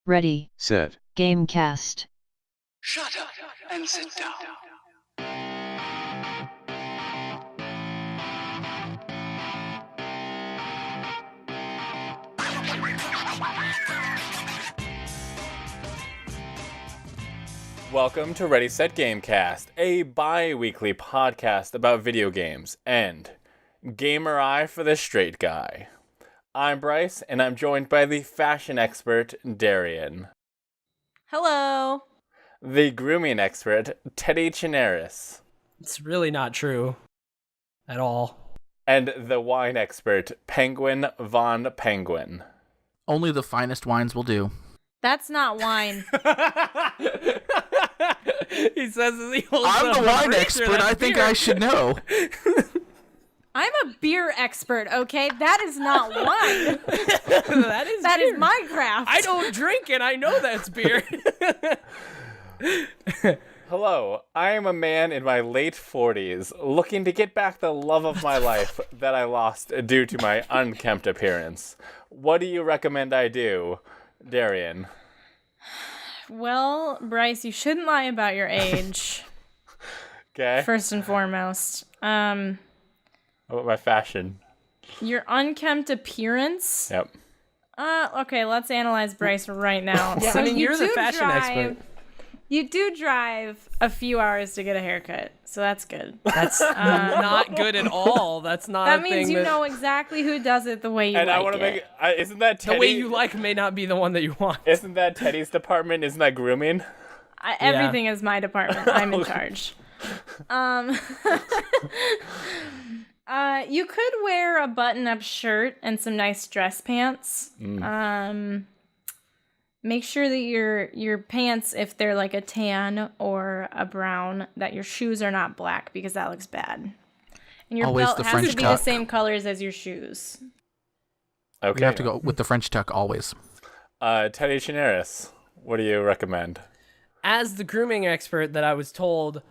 Ready, Set. Gamecast. Shut up and sit down. Welcome to Ready Set Gamecast, a bi-weekly podcast about video games and gamer eye for the straight guy. I'm Bryce, and I'm joined by the fashion expert, Darian. Hello. The grooming expert, Teddy Chinaris. It's really not true at all. And the wine expert, Penguin Von Penguin. Only the finest wines will do. That's not wine. He says as he holds I'm up the a wine bracer, expert. that's I think beer. I should know. I'm a beer expert, okay? That is not wine. That is That beer. is my craft. I don't drink and I know that's beer. Hello, I am a man in my late 40s, looking to get back the love of my life that I lost due to my unkempt appearance. What do you recommend I do, Darian? Well, Bryce, you shouldn't lie about your age, Okay? first and foremost. How about my fashion? Your unkempt appearance. Yep. Okay, let's analyze Bryce right now. Yeah, So I mean, you you're the do fashion expert. You do drive a few hours to get a haircut, so that's good. That's not good at all. That's not That a means thing you that know exactly who does it the way you And like I want to it. make isn't that Teddy? the way you like may not be the one that you want. Isn't that Teddy's department? Isn't that grooming? Everything is my department. I'm in charge. You could wear a button-up shirt and some nice dress pants. Make sure that your pants, if they're like a tan or a brown, that your shoes are not black because that looks bad. And your Always belt the has French to be tuck. the same colors as your shoes. Okay. You have to go with the French tuck always. Teddy Chinaris, what do you recommend? As the grooming expert that I was told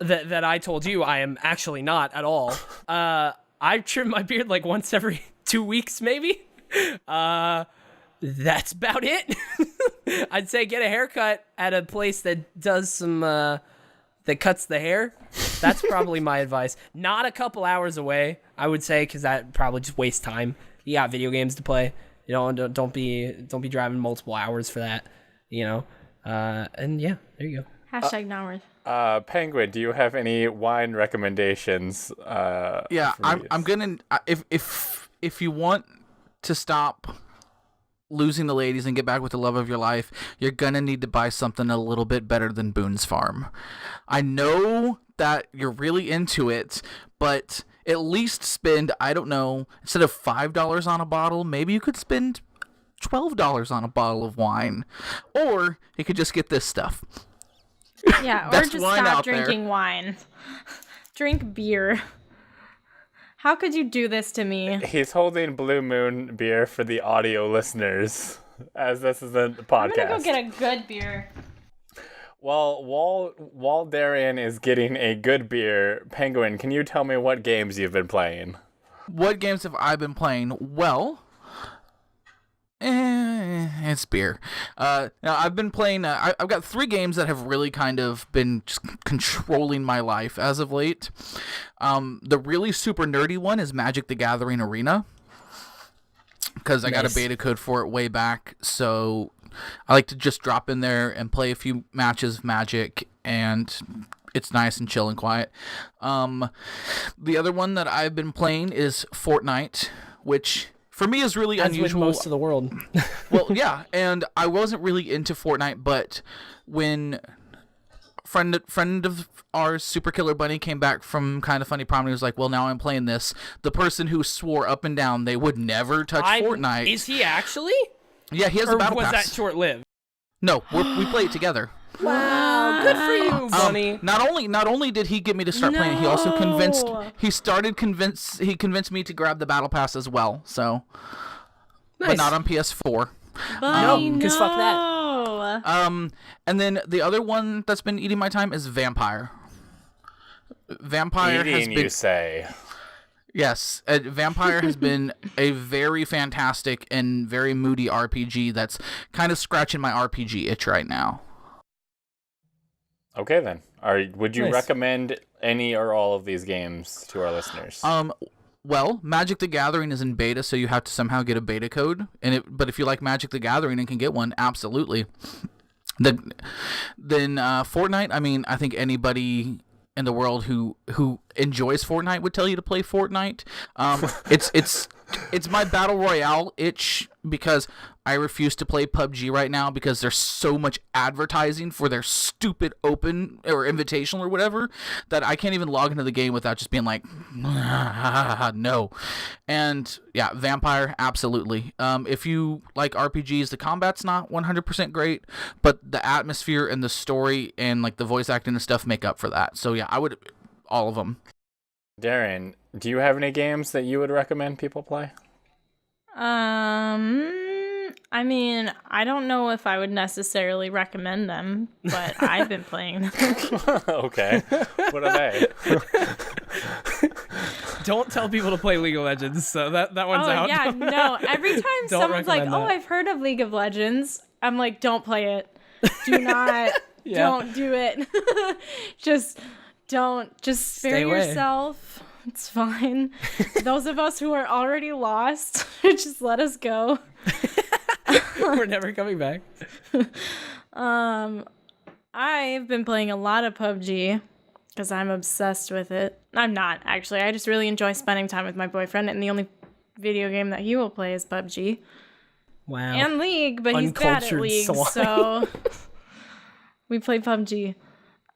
that I told you I am actually not at all. I trim my beard like once every 2 weeks, maybe. That's about it. I'd say get a haircut at a place that does some that cuts the hair. That's probably my advice. Not a couple hours away, I would say, because that probably just wastes time. You got video games to play. You know, and don't be driving multiple hours for that. You know, and yeah, there you go. Hashtag not worth. Penguin, do you have any wine recommendations? Yeah, for I'm these? gonna if you want to stop losing the ladies and get back with the love of your life, you're gonna need to buy something a little bit better than Boone's Farm. I know that you're really into it, but at least spend, I don't know, instead of $5 on a bottle, maybe you could spend $12 on a bottle of wine, or you could just get this stuff. Yeah, or Best just wine stop out there. drinking wine. Drink beer. How could you do this to me? He's holding Blue Moon beer for the audio listeners, as this is a podcast. I'm gonna go get a good beer. Well, while Darian is getting a good beer, Penguin, can you tell me what games you've been playing? What games have I been playing? Well, it's beer. Now I've been playing. I've got 3 games that have really kind of been just controlling my life as of late. The really super nerdy one is Magic: The Gathering Arena, because I got a Nice. beta code for it way back. So I like to just drop in there and play a few matches of Magic, and it's nice and chill and quiet. The other one that I've been playing is Fortnite, which for me is really As with unusual. most of the world. Well, yeah, and I wasn't really into Fortnite, but when friend of ours, Super Killer Bunny, came back from Kind of Funny Prom, he was like, well, now I'm playing this. The person who swore up and down they would never touch Fortnite. Is he actually? Yeah, he has Or the battle was pass. that short-lived? No, we play it together. Wow, good for you, Bunny. Not only did he get me to start playing, he also convinced me to grab the battle pass as well. So, but Nice. not on PS4. Bunny, No, 'cause fuck that. And then the other one that's been eating my time is Vampire. Vampire has Eating, been you say? Yes, Vampire has been a very fantastic and very moody RPG that's kind of scratching my RPG itch right now. Okay, then. Would you Nice. recommend any or all of these games to our listeners? Well, Magic the Gathering is in beta, so you have to somehow get a beta code. But if you like Magic the Gathering and can get one, absolutely. Then Fortnite. I mean, I think anybody in the world who enjoys Fortnite would tell you to play Fortnite. It's my battle royale itch because I refuse to play PUBG right now because there's so much advertising for their stupid open or invitational or whatever that I can't even log into the game without just being like, no. And yeah, Vampire, absolutely. If you like RPGs, the combat's not 100% great, but the atmosphere and the story and like the voice acting and stuff make up for that. So yeah, I would all of them. Darren, do you have any games that you would recommend people play? I mean, I don't know if I would necessarily recommend them, but I've been playing them. Okay. What are they? Don't tell people to play League of Legends. So that one's out. Yeah, no. Every time someone's like, recommend "Oh, that. I've heard of League of Legends," I'm like, "Don't play it. Do not. Yeah. Don't do it. Just don't. Just spare Stay away. yourself. It's fine. Those of us who are already lost, just let us go." We're never coming back. I've been playing a lot of PUBG because I'm obsessed with it. I'm not, actually. I just really enjoy spending time with my boyfriend, and the only video game that he will play is PUBG. Wow. And League, but he's bad at Uncultured League, swine. so we play PUBG.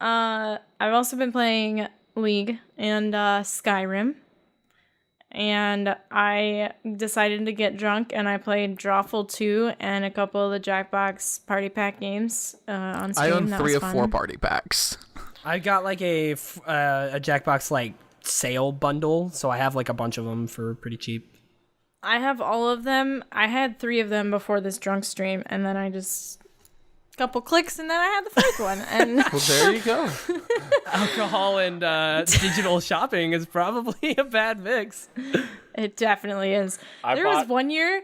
I've also been playing League and Skyrim. And I decided to get drunk, and I played Drawful 2 and a couple of the Jackbox Party Pack games on stream. I own That 3 was of fun. 4 party packs. I got like a Jackbox like sale bundle, so I have like a bunch of them for pretty cheap. I have all of them. I had 3 of them before this drunk stream, and then I just couple clicks, and then I had the 4th one. And Well, there you go. Alcohol and digital shopping is probably a bad mix. it definitely is. I Was one year.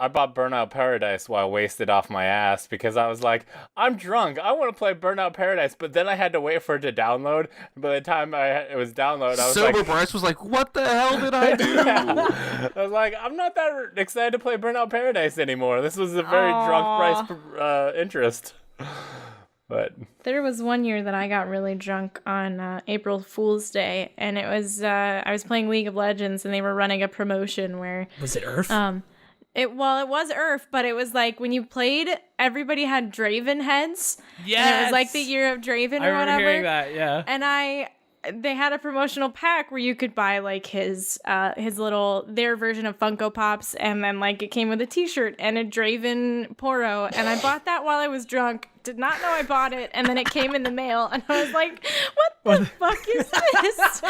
I bought Burnout Paradise while wasted off my ass because I was like, I'm drunk. I want to play Burnout Paradise, but then I had to wait for it to download. By the time it was downloaded, I was Sober like, Bryce was like, what the hell did I do? I was like, I'm not that excited to play Burnout Paradise anymore. This was a very drunk Bryce interest. But There was one year that I got really drunk on April Fool's Day, and it was I was playing League of Legends, and they were running a promotion where Was it Earth? it was Earth, but it was like when you played, everybody had Draven heads. Yes. And it was like the year of Draven I or remember whatever. hearing that. Yeah. And they had a promotional pack where you could buy like his their version of Funko Pops, and then like it came with a T-shirt and a Draven Poro, and I bought that while I was drunk. Did not know I bought it, and then it came in the mail, and I was like, "What the fuck is this?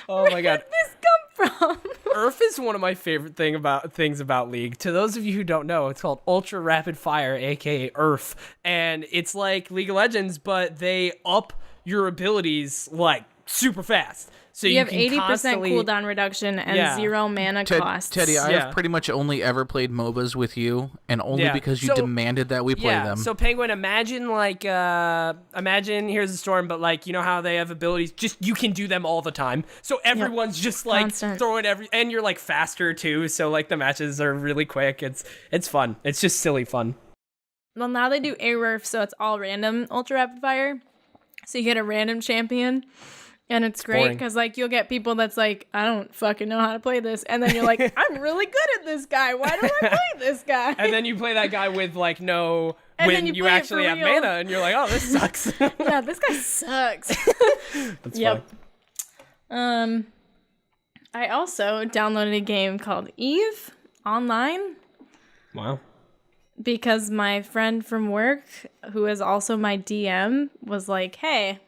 Oh my god. Where did this come from?" Earth is one of my favorite things about League. To those of you who don't know, it's called Ultra Rapid Fire, aka Earth, and it's like League of Legends, but they up your abilities like super fast. So You have can 80% constantly... cooldown reduction and Yeah. 0 mana costs. Teddy, I Yeah. have pretty much only ever played MOBAs with you, and only Yeah. because you So- demanded that we play them. So Penguin, imagine like imagine Here's the Storm, but like you know how they have abilities, just you can do them all the time. So everyone's just like Constant. throwing and you're like faster too. So like the matches are really quick. It's fun. It's just silly fun. Well, now they do ARF, so it's all random Ultra Rapid Fire. So you get a random champion, and it's great boring. because like you'll get people that's like, I don't fucking know how to play this, and then you're like, I'm really good at this guy. Why do I play this guy? And then you play that guy with like no And when then you you play it actually for have real. mana, and you're like, oh, this sucks. Yeah, this guy sucks. That's Yep. fun. I also downloaded a game called Eve online Wow. because my friend from work, who is also my DM, was like, hey,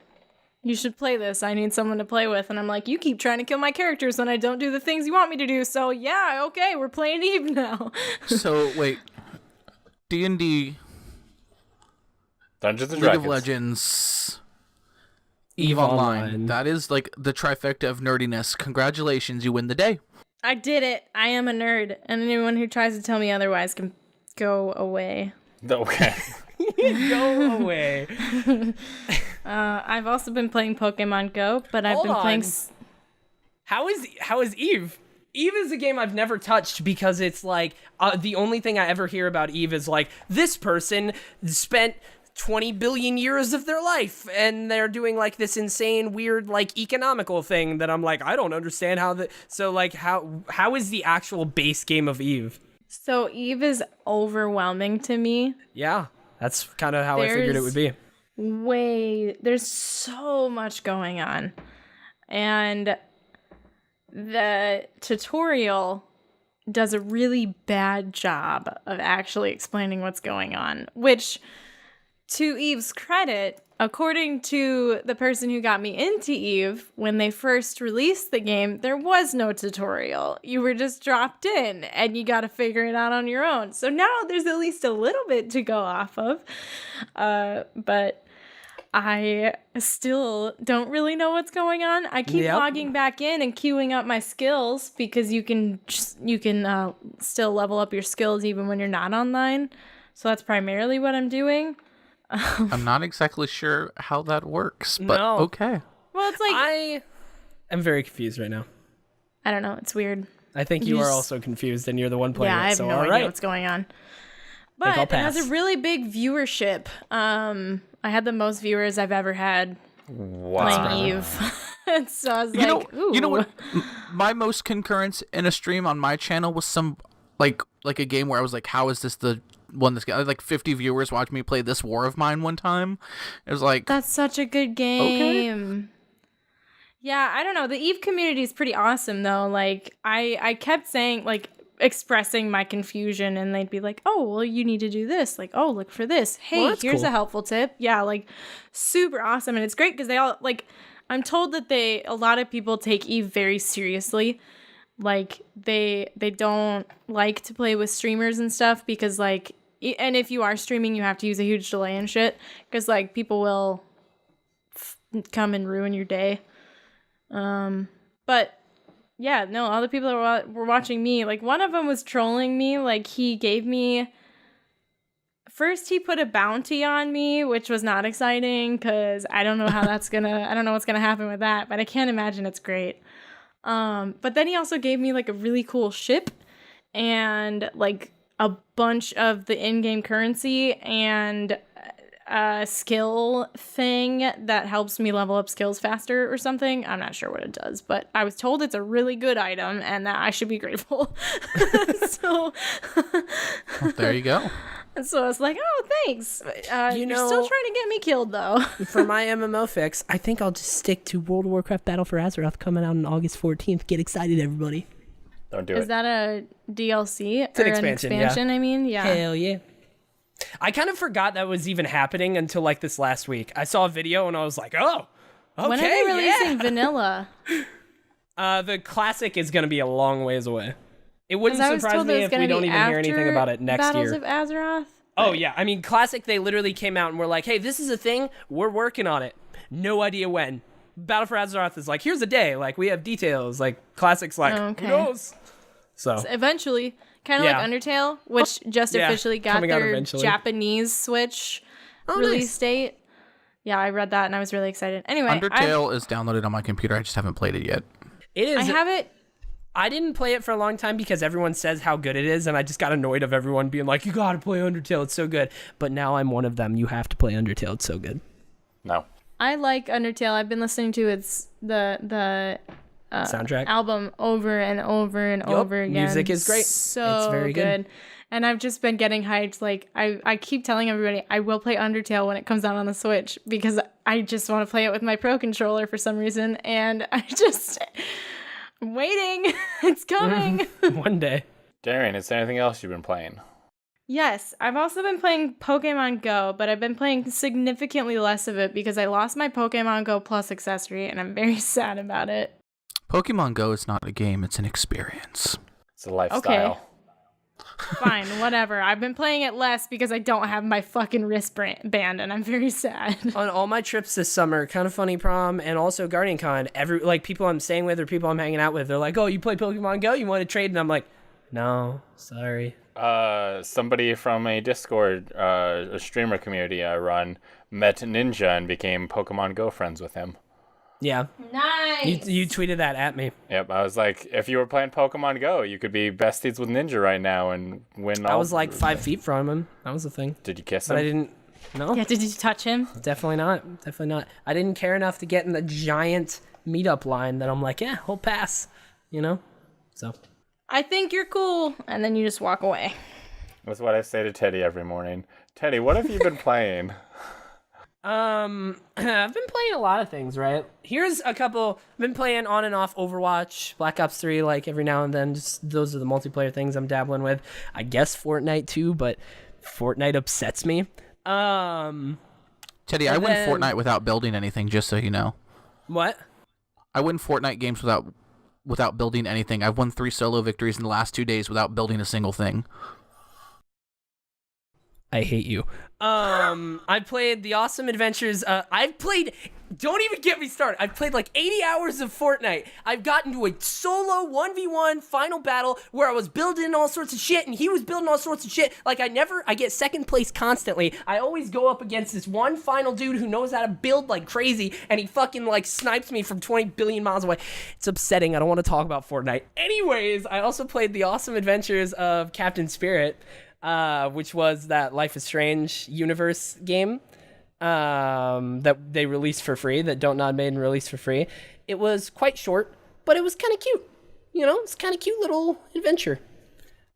you should play this. I need someone to play with. And I'm like, you keep trying to kill my characters when I don't do the things you want me to do. So yeah, okay, we're playing Eve now. So wait, D&D, Dungeons and League Dragons. of Legends, Eve Online. That is like the trifecta of nerdiness. Congratulations, you win the day. I did it. I am a nerd, and anyone who tries to tell me otherwise can go away. Okay. Go away. I've also been playing Pokemon Go, but I've been playing. How is Eve? Eve is a game I've never touched because it's like the only thing I ever hear about Eve is like this person spent 20 billion years of their life and they're doing like this insane weird like economical thing that I'm like I don't understand how is the actual base game of Eve? So Eve is overwhelming to me. Yeah, that's kind of how I figured it would be. There's so much going on, and the tutorial does a really bad job of actually explaining what's going on, which, to Eve's credit, according to the person who got me into Eve, when they first released the game, there was no tutorial. You were just dropped in and you got to figure it out on your own. So now there's at least a little bit to go off of. But I still don't really know what's going on. I keep logging back in and queuing up my skills because you can still level up your skills even when you're not online. So that's primarily what I'm doing. I'm not exactly sure how that works, but okay. Well, it's like I am very confused right now. I don't know. It's weird. I think you are also confused, and you're the one playing I have it. So no idea what's going on. But it has a really big viewership. I had the most viewers I've ever had playing Eve. So I was you know what? My most concurrence in a stream on my channel was some like a game where I was like, how is this the one that's got like 50 viewers watch me play this War of Mine one time? It was like, that's such a good game. Okay. Yeah, I don't know. The Eve community is pretty awesome though. Like I kept saying, like, expressing my confusion, and they'd be like, oh, well, you need to do this. Like, oh, look for this. Hey, here's a helpful tip. Yeah, like super awesome. And it's great because they all like, I'm told that a lot of people take Eve very seriously. Like they don't like to play with streamers and stuff because like, and if you are streaming, you have to use a huge delay and shit because like people will come and ruin your day. But yeah, no, all the people that were watching me, like one of them was trolling me. Like he put a bounty on me, which was not exciting because I don't know how I don't know what's gonna happen with that, but I can't imagine it's great. But then he also gave me like a really cool ship and like a bunch of the in-game currency and a skill thing that helps me level up skills faster or something. I'm not sure what it does, but I was told it's a really good item and that I should be grateful. So well, there you go. And so I was like, oh, thanks. You're still trying to get me killed, though. For my MMO fix, I think I'll just stick to World of Warcraft Battle for Azeroth coming out on August 14th. Get excited, everybody. Don't do it. Is that a DLC? It's an expansion, I mean, yeah. Hell yeah. I kind of forgot that was even happening until like this last week. I saw a video and I was like, oh, okay, when are they releasing vanilla? The classic is going to be a long ways away. It wouldn't surprise me if we don't even hear anything about it next Battles year. of Azeroth? Oh, yeah. I mean, Classic, they literally came out and were like, hey, this is a thing. We're working on it. No idea when. Battle for Azeroth is like, here's a day. Like, we have details. Like, Classic's like, who knows? So eventually, kind of like Undertale, which just officially got their Japanese Switch release date. Yeah, I read that and I was really excited. Anyway, Undertale is downloaded on my computer. I just haven't played it yet. It is. I have it. I didn't play it for a long time because everyone says how good it is, and I just got annoyed of everyone being like, you gotta play Undertale, it's so good. But now I'm one of them. You have to play Undertale, it's so good. No. I like Undertale. I've been listening to the soundtrack album over and over and over again. Music is great. So it's very good. And I've just been getting hyped. Like I keep telling everybody I will play Undertale when it comes out on the Switch because I just want to play it with my Pro controller for some reason, and I'm waiting. It's coming. One day. Darian, is there anything else you've been playing? Yes, I've also been playing Pokemon Go, but I've been playing significantly less of it because I lost my Pokemon Go Plus accessory, and I'm very sad about it. Pokemon Go is not a game, it's an experience. It's a lifestyle. Fine, whatever. I've been playing it less because I don't have my fucking wristband, and I'm very sad. On all my trips this summer, Kind of Funny Prom and also Guardian Con, people I'm staying with or people I'm hanging out with, they're like, "Oh, you play Pokemon Go? You want to trade?" And I'm like, "No, sorry." Somebody from a Discord, a streamer community I run, met Ninja and became Pokemon Go friends with him. Yeah. Nice. You tweeted that at me. Yep, I was like, if you were playing Pokemon Go, you could be besties with Ninja right now and win all... I was like 5 feet from him. That was the thing. Did you kiss him? But I didn't... No. Yeah, did you touch him? Definitely not. Definitely not. I didn't care enough to get in the giant meetup line that I'm like, yeah, he'll pass. You know? So... I think you're cool, and then you just walk away. That's what I say to Teddy every morning. Teddy, what have you been playing? I've been playing a lot of things, right? Here's a couple. I've been playing on and off Overwatch, Black Ops 3, like every now and then. Just those are the multiplayer things I'm dabbling with. I guess Fortnite too, but Fortnite upsets me. Teddy, I win Fortnite without building anything, just so you know. What? I win Fortnite games without building anything. I've won 3 solo victories in the last 2 days without building a single thing. I hate you. I played The Awesome Adventures. Don't even get me started. I've played like 80 hours of Fortnite. I've gotten to a solo 1v1 final battle where I was building all sorts of shit and he was building all sorts of shit. Like I get second place constantly. I always go up against this one final dude who knows how to build like crazy and he fucking like snipes me from 20 billion miles away. It's upsetting. I don't want to talk about Fortnite. Anyways, I also played The Awesome Adventures of Captain Spirit. Which was that Life is Strange universe game that they released for free, that Don't Nod made and released for free. It was quite short, but it was kind of cute. You know, it's kind of cute little adventure.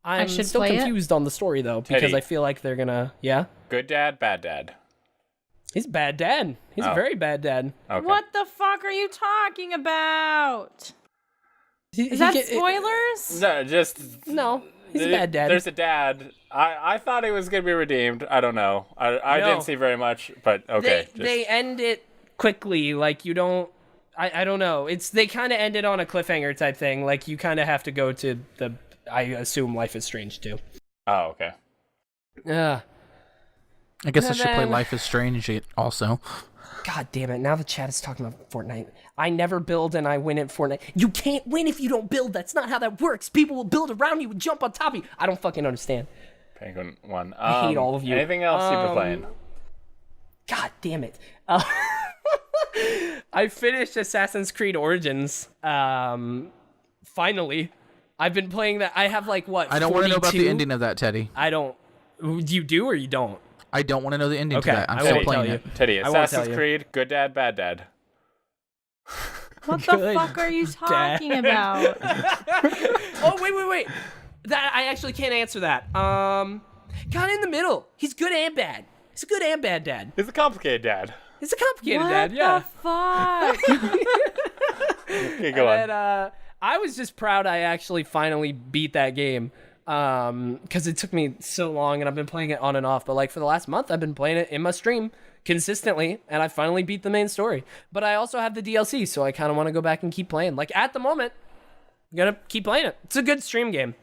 I'm still confused on the story, though, because Teddy. I feel like they're gonna... Yeah? Good dad, bad dad. He's a bad dad. He's a very bad dad. Okay. What the fuck are you talking about? Is that spoilers? No, just... No, he's a bad dad. There's a dad. I thought he was going to be redeemed. I don't know. I No. didn't see very much, but okay. They end it quickly. Like, you don't... I don't know. They kind of ended on a cliffhanger type thing. Like, you kind of have to go to the... I assume Life is Strange, too. Oh, okay. Yeah. I guess I should play Life is Strange also. God damn it. Now the chat is talking about Fortnite. I never build and I win at Fortnite. You can't win if you don't build. That's not how that works. People will build around you and jump on top of you. I don't fucking understand. Penguin one. I hate all of you. Anything else you've been playing? God damn it. I finished Assassin's Creed Origins. Finally. I've been playing that. I have like, what, I don't want to know about 42? the ending of that, Teddy. I don't. You do or you don't? I don't want to know the ending Okay, to that. I'm I still won't playing tell it. you. Teddy, I won't tell Assassin's you. Creed, good dad, bad dad. What the fuck are you talking about? Oh, wait. That I actually can't answer that. Kind of in the middle. He's good and bad. He's a good and bad dad. He's a complicated dad. He's a complicated What dad, yeah. the fuck? Okay, go on. And I was just proud I actually finally beat that game. Because it took me so long and I've been playing it on and off. But like for the last month, I've been playing it in my stream consistently and I finally beat the main story. But I also have the DLC, so I kind of want to go back and keep playing. Like at the moment, I'm gonna keep playing it. It's a good stream game.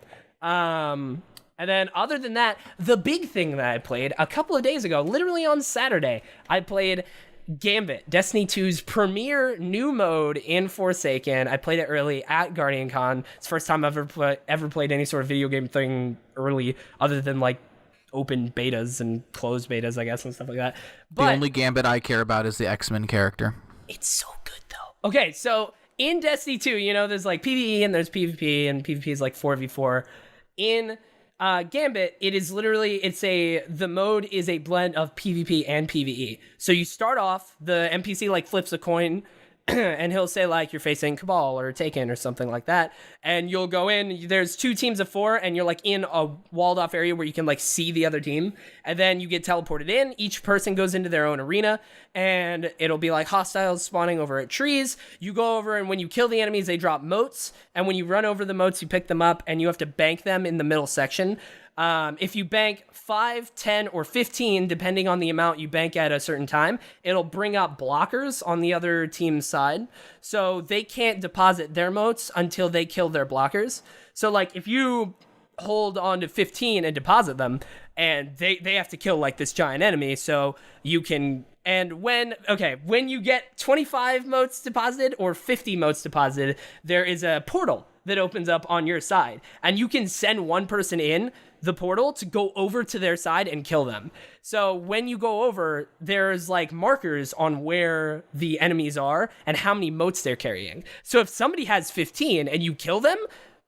And then other than that, the big thing that I played a couple of days ago, literally on Saturday, I played Gambit, Destiny 2's premier new mode in Forsaken. I played it early at Guardian Con. It's the first time I've ever played any sort of video game thing early, other than like open betas and closed betas, I guess, and stuff like that. But The only Gambit I care about is the X-Men character. it's so good though. Okay, so in Destiny 2, you know, there's like PvE and there's PvP, and PvP is like 4v4. In Gambit, it is literally, the mode is a blend of PvP and PvE. So you start off, the NPC like flips a coin and he'll say like you're facing Cabal or Taken or something like that. And you'll go in, there's 2 teams of 4 and you're like in a walled off area where you can like see the other team. And then you get teleported in, each person goes into their own arena and it'll be like hostiles spawning over at trees. You go over and when you kill the enemies, they drop motes. And when you run over the motes, you pick them up and you have to bank them in the middle section. If you bank 5, 10, or 15, depending on the amount you bank at a certain time, it'll bring up blockers on the other team's side. So they can't deposit their motes until they kill their blockers. So like if you hold on to 15 and deposit them, and they have to kill like this giant enemy so you can. And when you get 25 motes deposited or 50 motes deposited, there is a portal that opens up on your side, and you can send one person in the portal to go over to their side and kill them. So when you go over, there's like markers on where the enemies are and how many motes they're carrying. So if somebody has 15 and you kill them,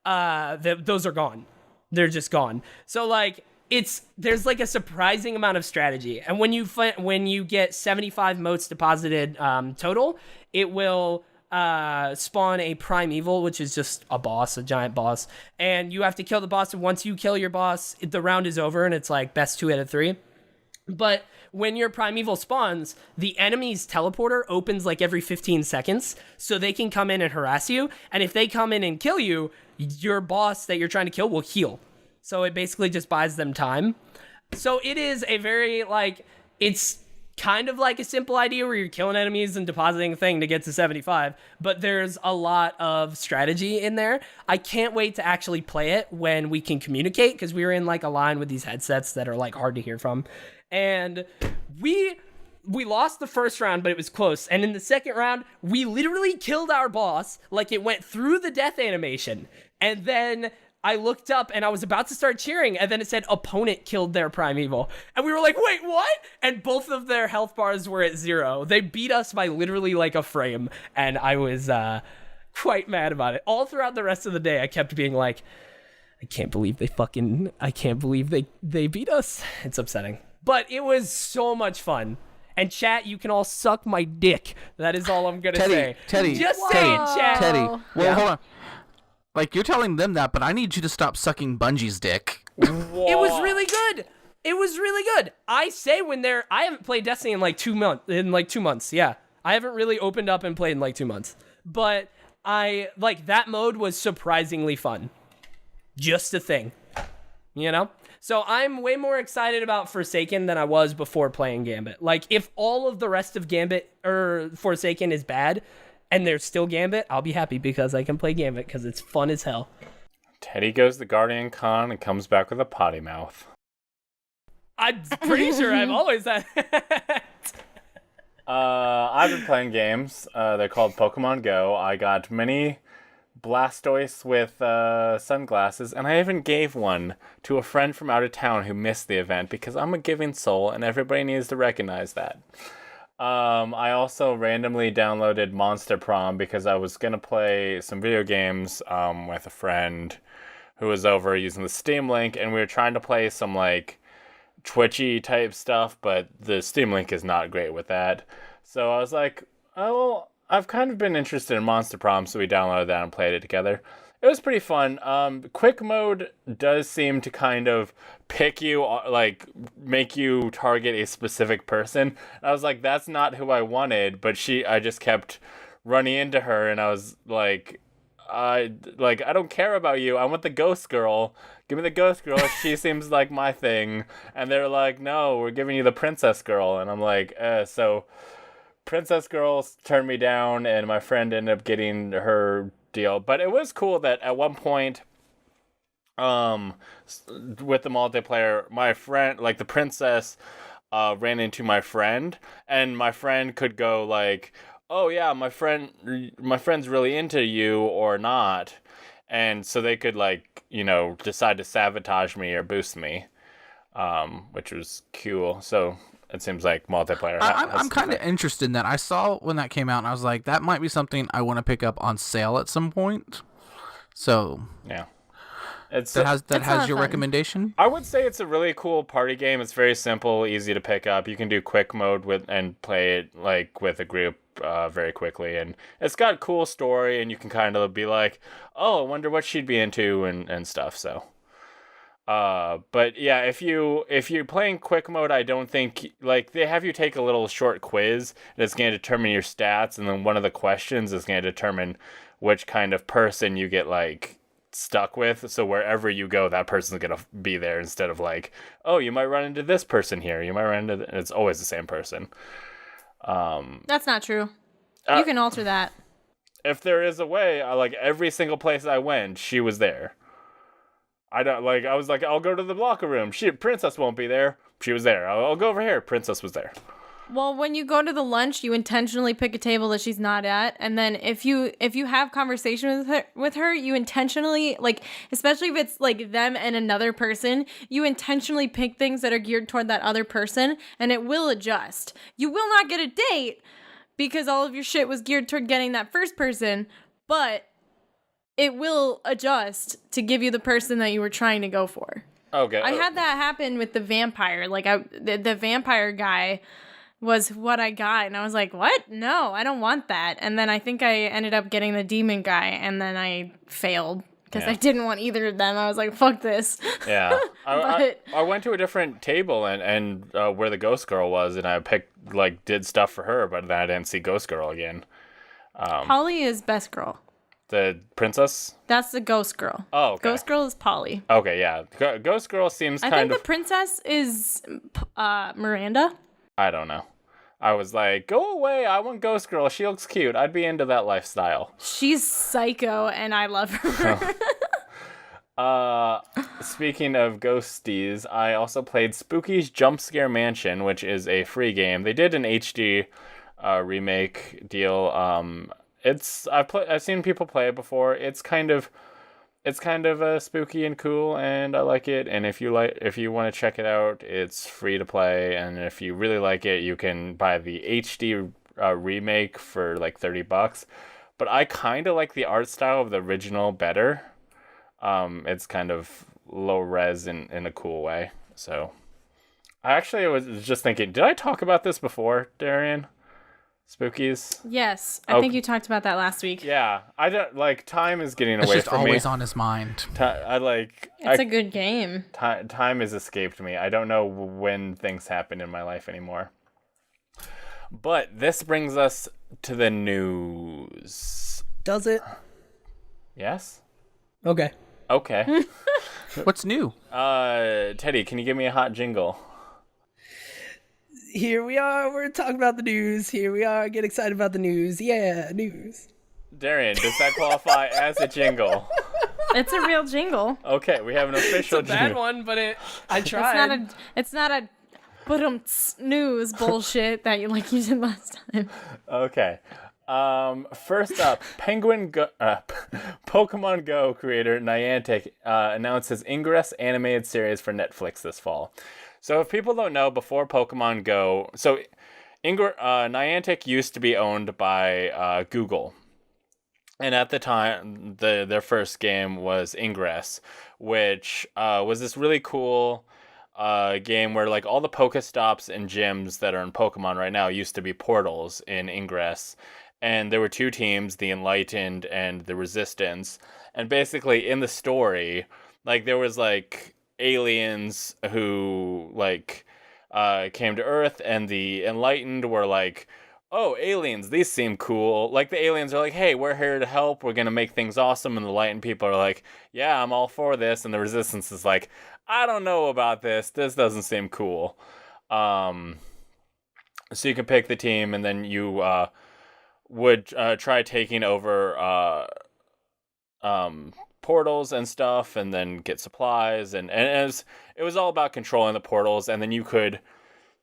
those are gone. They're just gone. So like there's like a surprising amount of strategy. And when you get 75 motes deposited total, it will spawn a primeval, which is just a giant boss, and you have to kill the boss. And once you kill your boss, the round is over, and it's like best 2 out of 3. But when your primeval spawns, the enemy's teleporter opens like every 15 seconds, so they can come in and harass you. And if they come in and kill you, your boss that you're trying to kill will heal. So it basically just buys them time. So it is a very it's kind of like a simple idea where you're killing enemies and depositing a thing to get to 75, but there's a lot of strategy in there. I can't wait to actually play it when we can communicate, because we were in like a line with these headsets that are like hard to hear from. And we lost the first round, but it was close. And in the second round, we literally killed our boss. Like, it went through the death animation. And then I looked up and I was about to start cheering, and then it said opponent killed their primeval. And we were like, wait, what? And both of their health bars were at 0. They beat us by literally like a frame, and I was quite mad about it. All throughout the rest of the day, I kept being like, I can't believe they beat us. It's upsetting. But it was so much fun. And chat, you can all suck my dick. That is all I'm going to say. Teddy. Just say it, chat. Teddy. Well, hold on. Like, you're telling them that, but I need you to stop sucking Bungie's dick. Whoa. It was really good. It was really good. I say I haven't played Destiny in like 2 months. Yeah. I haven't really opened up and played in like 2 months. But that mode was surprisingly fun. Just a thing. You know? So I'm way more excited about Forsaken than I was before playing Gambit. Like, if all of the rest of Gambit or Forsaken is bad, and there's still Gambit, I'll be happy because I can play Gambit because it's fun as hell. Teddy goes to Guardian Con and comes back with a potty mouth. I'm pretty sure I've always had I've been playing games. They're called Pokemon Go. I got many Blastoise with sunglasses, and I even gave one to a friend from out of town who missed the event because I'm a giving soul, and everybody needs to recognize that. I also randomly downloaded Monster Prom because I was gonna play some video games with a friend who was over using the Steam Link, and we were trying to play some like Twitchy type stuff, but the Steam Link is not great with that. So I was like, oh, well, I've kind of been interested in Monster Prom, so we downloaded that and played it together. It was pretty fun. Quick mode does seem to kind of pick you, like, make you target a specific person. And I was like, that's not who I wanted, but I just kept running into her, and I was like, I don't care about you. I want the ghost girl. Give me the ghost girl. She seems like my thing. And they're like, no, we're giving you the princess girl. And I'm like, so princess girls turned me down, and my friend ended up getting her deal. But it was cool that at one point with the multiplayer, my friend, like the princess, ran into my friend, and my friend could go like, oh yeah, my friend's really into you or not, and so they could like, you know, decide to sabotage me or boost me, which was cool. So it seems like multiplayer. I'm kind of interested in that. I saw when that came out, and I was like, that might be something I want to pick up on sale at some point. So yeah, that has your recommendation. I would say it's a really cool party game. It's very simple, easy to pick up. You can do quick mode and play it like with a group very quickly, and it's got a cool story, and you can kind of be like, oh, I wonder what she'd be into and stuff. So. But yeah, if you're playing quick mode, I don't think, like, they have you take a little short quiz, and it's going to determine your stats, and then one of the questions is going to determine which kind of person you get, like, stuck with. So wherever you go, that person's going to be there, instead of like, oh, you might run into this person here, you might run into it's always the same person. That's not true. You can alter that. If there is a way, like, every single place I went, she was there. I was like, I'll go to the locker room. Princess won't be there. She was there. I'll go over here. Princess was there. Well, when you go to the lunch, you intentionally pick a table that she's not at, and then if you have conversation with her, you intentionally, like, especially if it's like them and another person, you intentionally pick things that are geared toward that other person, and it will adjust. You will not get a date because all of your shit was geared toward getting that first person, but it will adjust to give you the person that you were trying to go for. Okay. I had that happen with the vampire. Like, the vampire guy was what I got, and I was like, what? No, I don't want that. And then I think I ended up getting the demon guy, and then I failed because I didn't want either of them. I was like, fuck this. Yeah. I went to a different table and where the ghost girl was, and I did stuff for her, but then I didn't see ghost girl again. Polly is best girl. The princess? That's the ghost girl. Oh, okay. Ghost girl is Polly. Okay, yeah. Ghost girl seems I think the princess is Miranda. I don't know. I was like, go away. I want Ghost Girl. She looks cute. I'd be into that lifestyle. She's psycho, and I love her. Speaking of ghosties, I also played Spooky's Jump Scare Mansion, which is a free game. They did an HD remake deal. I've seen people play it before. It's kind of spooky and cool, and I like it. And if you want to check it out, it's free to play. And if you really like it, you can buy the HD remake for like $30. But I kind of like the art style of the original better. It's kind of low res in a cool way. So I was just thinking, did I talk about this before, Darian? Spookies? Yes, I think you talked about that last week. Yeah, I don't like time is getting away it's just from me. always on his mind. It's a good game. Time has escaped me. I don't know when things happen in my life anymore. But this brings us to the news. Does it? Yes? Okay. Okay. What's new? Teddy, can you give me a hot jingle? Here we are. We're talking about the news. Here we are. Get excited about the news. Yeah, news. Darian, does that qualify as a jingle? It's a real jingle. Okay, we have an official It's a bad jingle. one, but I tried. It's not a news bullshit that you did last time. Okay. First up, Pokemon Go creator Niantic announces Ingress animated series for Netflix this fall. So if people don't know, before Pokemon Go, so Niantic used to be owned by Google. And at the time, their first game was Ingress, which was this really cool game where like all the Pokestops and gyms that are in Pokemon right now used to be portals in Ingress. And there were two teams, the Enlightened and the Resistance. And basically in the story, like there was like aliens who like came to Earth, and the Enlightened were like, oh, aliens, these seem cool. Like the aliens are like, hey, we're here to help, we're gonna make things awesome. And the Enlightened people are like, yeah, I'm all for this. And the Resistance is like, I don't know about this doesn't seem cool. So you can pick the team, and then you would try taking over portals and stuff, and then get supplies, and it was all about controlling the portals. And then you could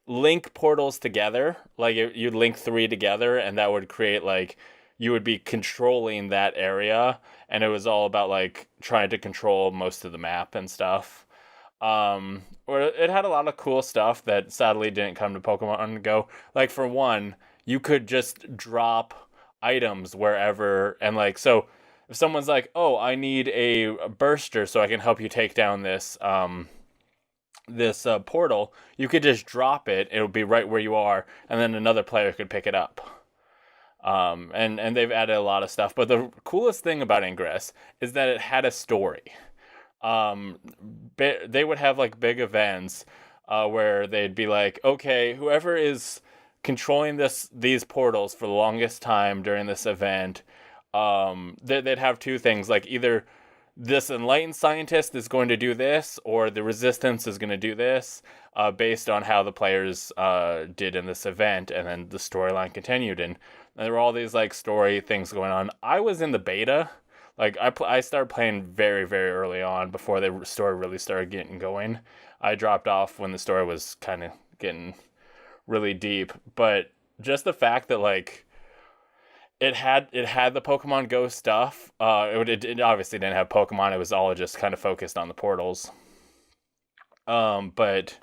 link portals together, like you'd link 3 together, and that would create like you would be controlling that area, and it was all about like trying to control most of the map and stuff. It had a lot of cool stuff that sadly didn't come to Pokemon Go. Like for one, you could just drop items wherever, and like so if someone's like, oh, I need a burster so I can help you take down this portal, you could just drop it. It'll be right where you are, and then another player could pick it up. And they've added a lot of stuff. But the coolest thing about Ingress is that it had a story. They would have like big events where they'd be like, okay, whoever is controlling these portals for the longest time during this event, they'd have 2 things, like either this enlightened scientist is going to do this, or the Resistance is going to do this, based on how the players did in this event. And then the storyline continued, and there were all these like story things going on. I was in the beta, Like, I started playing very, very early on before the story really started getting going. I dropped off when the story was kind of getting really deep. But just the fact that, like, it had the Pokemon Go stuff. It obviously didn't have Pokemon. It was all just kind of focused on the portals. But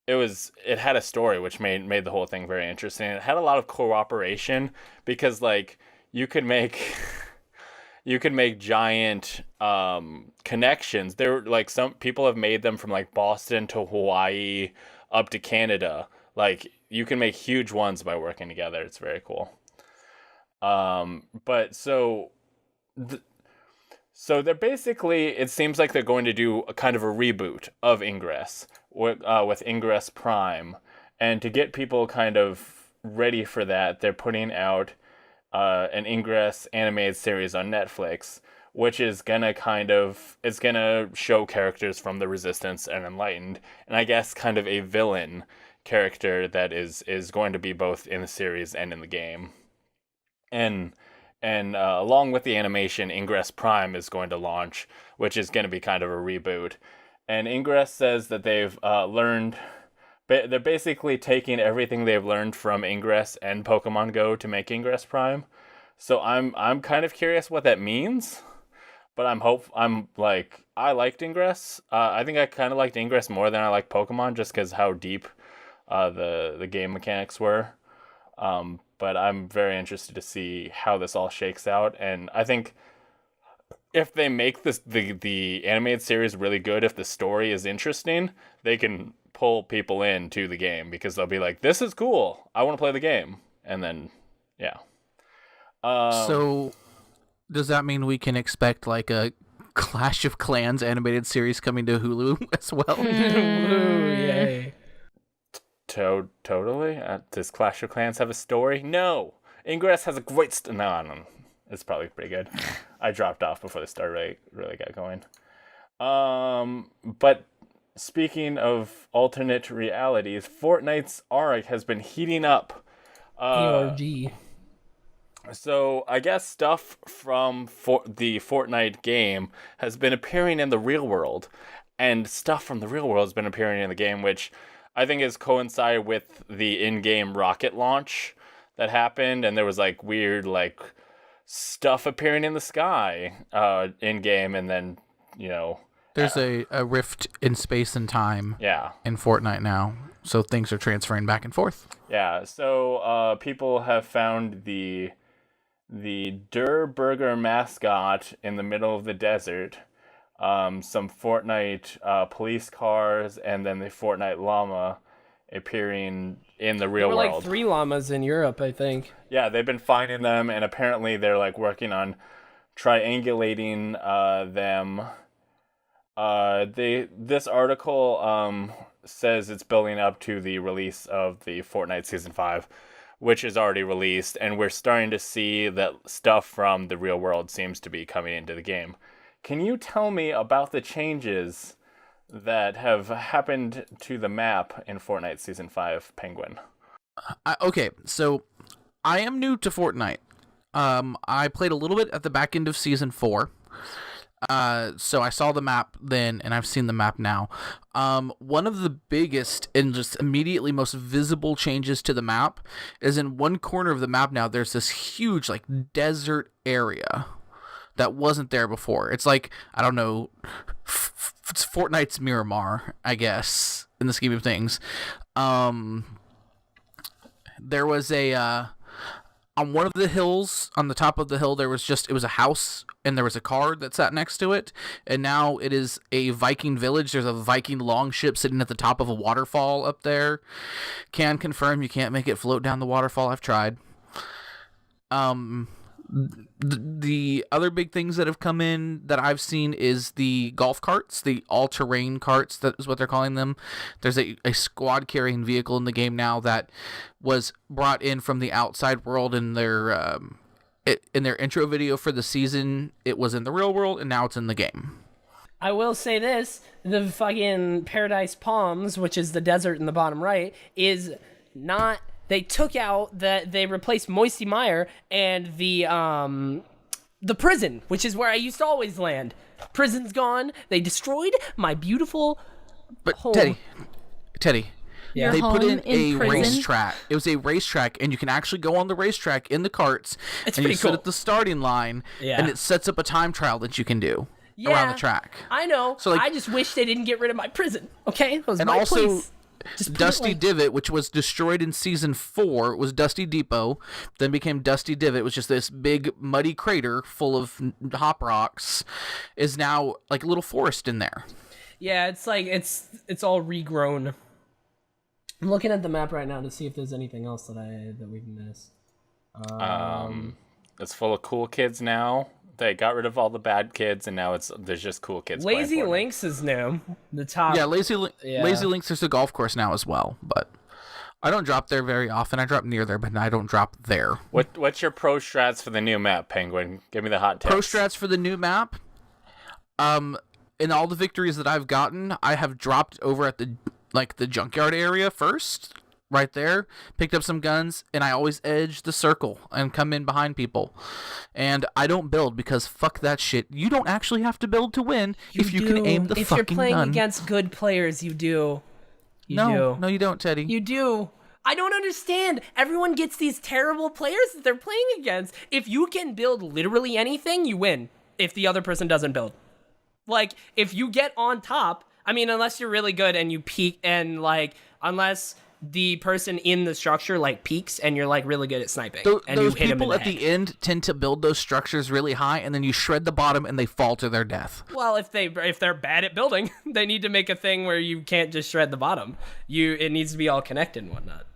it had a story which made the whole thing very interesting. It had a lot of cooperation because, like, you could make giant connections. There, like, some people have made them from, like, Boston to Hawaii up to Canada. Like, you can make huge ones by working together. It's very cool. But so they're basically, it seems like they're going to do a kind of a reboot of Ingress with Ingress Prime, and to get people kind of ready for that, they're putting out an Ingress animated series on Netflix, which is gonna it's gonna show characters from the Resistance and Enlightened, and I guess kind of a villain character that is going to be both in the series and in the game. And along with the animation, Ingress Prime is going to launch, which is going to be kind of a reboot. And Ingress says that they've learned... They're basically taking everything they've learned from Ingress and Pokemon Go to make Ingress Prime. So I'm kind of curious what that means. But I liked Ingress. I think I kind of liked Ingress more than I liked Pokemon, just because how deep the game mechanics were. But I'm very interested to see how this all shakes out. And I think if they make the animated series really good, if the story is interesting, they can pull people into the game because they'll be like, this is cool, I want to play the game. And then, yeah. So does that mean we can expect like a Clash of Clans animated series coming to Hulu as well? Ooh, yay. Totally. Does Clash of Clans have a story? No. Ingress has a great no, I don't know. It's probably pretty good. I dropped off before the story really got going. But speaking of alternate realities, Fortnite's ARG has been heating up. ERG. So I guess stuff from the Fortnite game has been appearing in the real world, and stuff from the real world has been appearing in the game, which I think has coincided with the in-game rocket launch that happened, and there was like weird like stuff appearing in the sky in-game, and then, you know, there's a rift in space and time yeah, in Fortnite now, so things are transferring back and forth. Yeah, so people have found the Der Burger mascot in the middle of the desert, some Fortnite police cars, and then the Fortnite llama appearing in the real There were world. like 3 llamas in Europe, I think. Yeah, they've been finding them, and apparently they're like working on triangulating them. This article says it's building up to the release of the Fortnite Season 5, which is already released, and we're starting to see that stuff from the real world seems to be coming into the game. Can you tell me about the changes that have happened to the map in Fortnite Season 5, Penguin? Okay, so I am new to Fortnite. I played a little bit at the back end of Season 4. So I saw the map then, and I've seen the map now. One of the biggest and just immediately most visible changes to the map is in one corner of the map now, there's this huge, like, desert area that wasn't there before. It's like, I don't know, it's Fortnite's Miramar, I guess, in the scheme of things. There was on one of the hills, on the top of the hill, it was a house, and there was a car that sat next to it, and now it is a Viking village. There's a Viking longship sitting at the top of a waterfall up there. Can confirm you can't make it float down the waterfall. I've tried. The other big things that have come in that I've seen is the golf carts, the all-terrain carts, that is what they're calling them. There's a squad carrying vehicle in the game now that was brought in from the outside world in their intro video for the season. It was in the real world, and now it's in the game. I will say this, the fucking Paradise Palms, which is the desert in the bottom right, is not... They took out they replaced Moisty Mire, and the the prison, which is where I used to always land. Prison's gone. They destroyed my beautiful home. Teddy. Yeah. They put in in a prison? racetrack. It was a racetrack, and you can actually go on the racetrack in the carts, It's and you pretty sit cool. at the starting line, Yeah. and it sets up a time trial that you can do Yeah, around the track. I know. So, like- I just wish they didn't get rid of my prison. Okay, it was And my also, place. Just put it, Dusty like- Divot, which was destroyed in season 4, it was Dusty Depot, then became Dusty Divot, which is this big muddy crater full of hop rocks, is now like a little forest in there. Yeah, it's like it's all regrown. I'm looking at the map right now to see if there's anything else that we've missed. It's full of cool kids now. They got rid of all the bad kids, and now there's just cool kids. playing Lazy Fortnite. Links is new. The top. Yeah, Lazy Yeah. Links, there's a golf course now as well, but I don't drop there very often. I drop near there, but I don't drop there. What's your pro strats for the new map, Penguin? Give me the hot tips. Pro strats for the new map. In all the victories that I've gotten, I have dropped over at the junkyard area first, right there, picked up some guns, and I always edge the circle and come in behind people. And I don't build because fuck that shit. You don't actually have to build to win if you can aim the if fucking you're playing gun. against good players, you do. No, you don't, Teddy. You do. I don't understand. Everyone gets these terrible players that they're playing against. If you can build literally anything, you win. If the other person doesn't build. Like, if you get on top, I mean, unless you're really good and you peek, and, like, unless the person in the structure, like, peeks and you're, like, really good at sniping. And Those you hit people them in at the head. the end tend to build those structures really high, and then you shred the bottom and they fall to their death. Well, if they're bad at building, they need to make a thing where you can't just shred the bottom. It needs to be all connected and whatnot.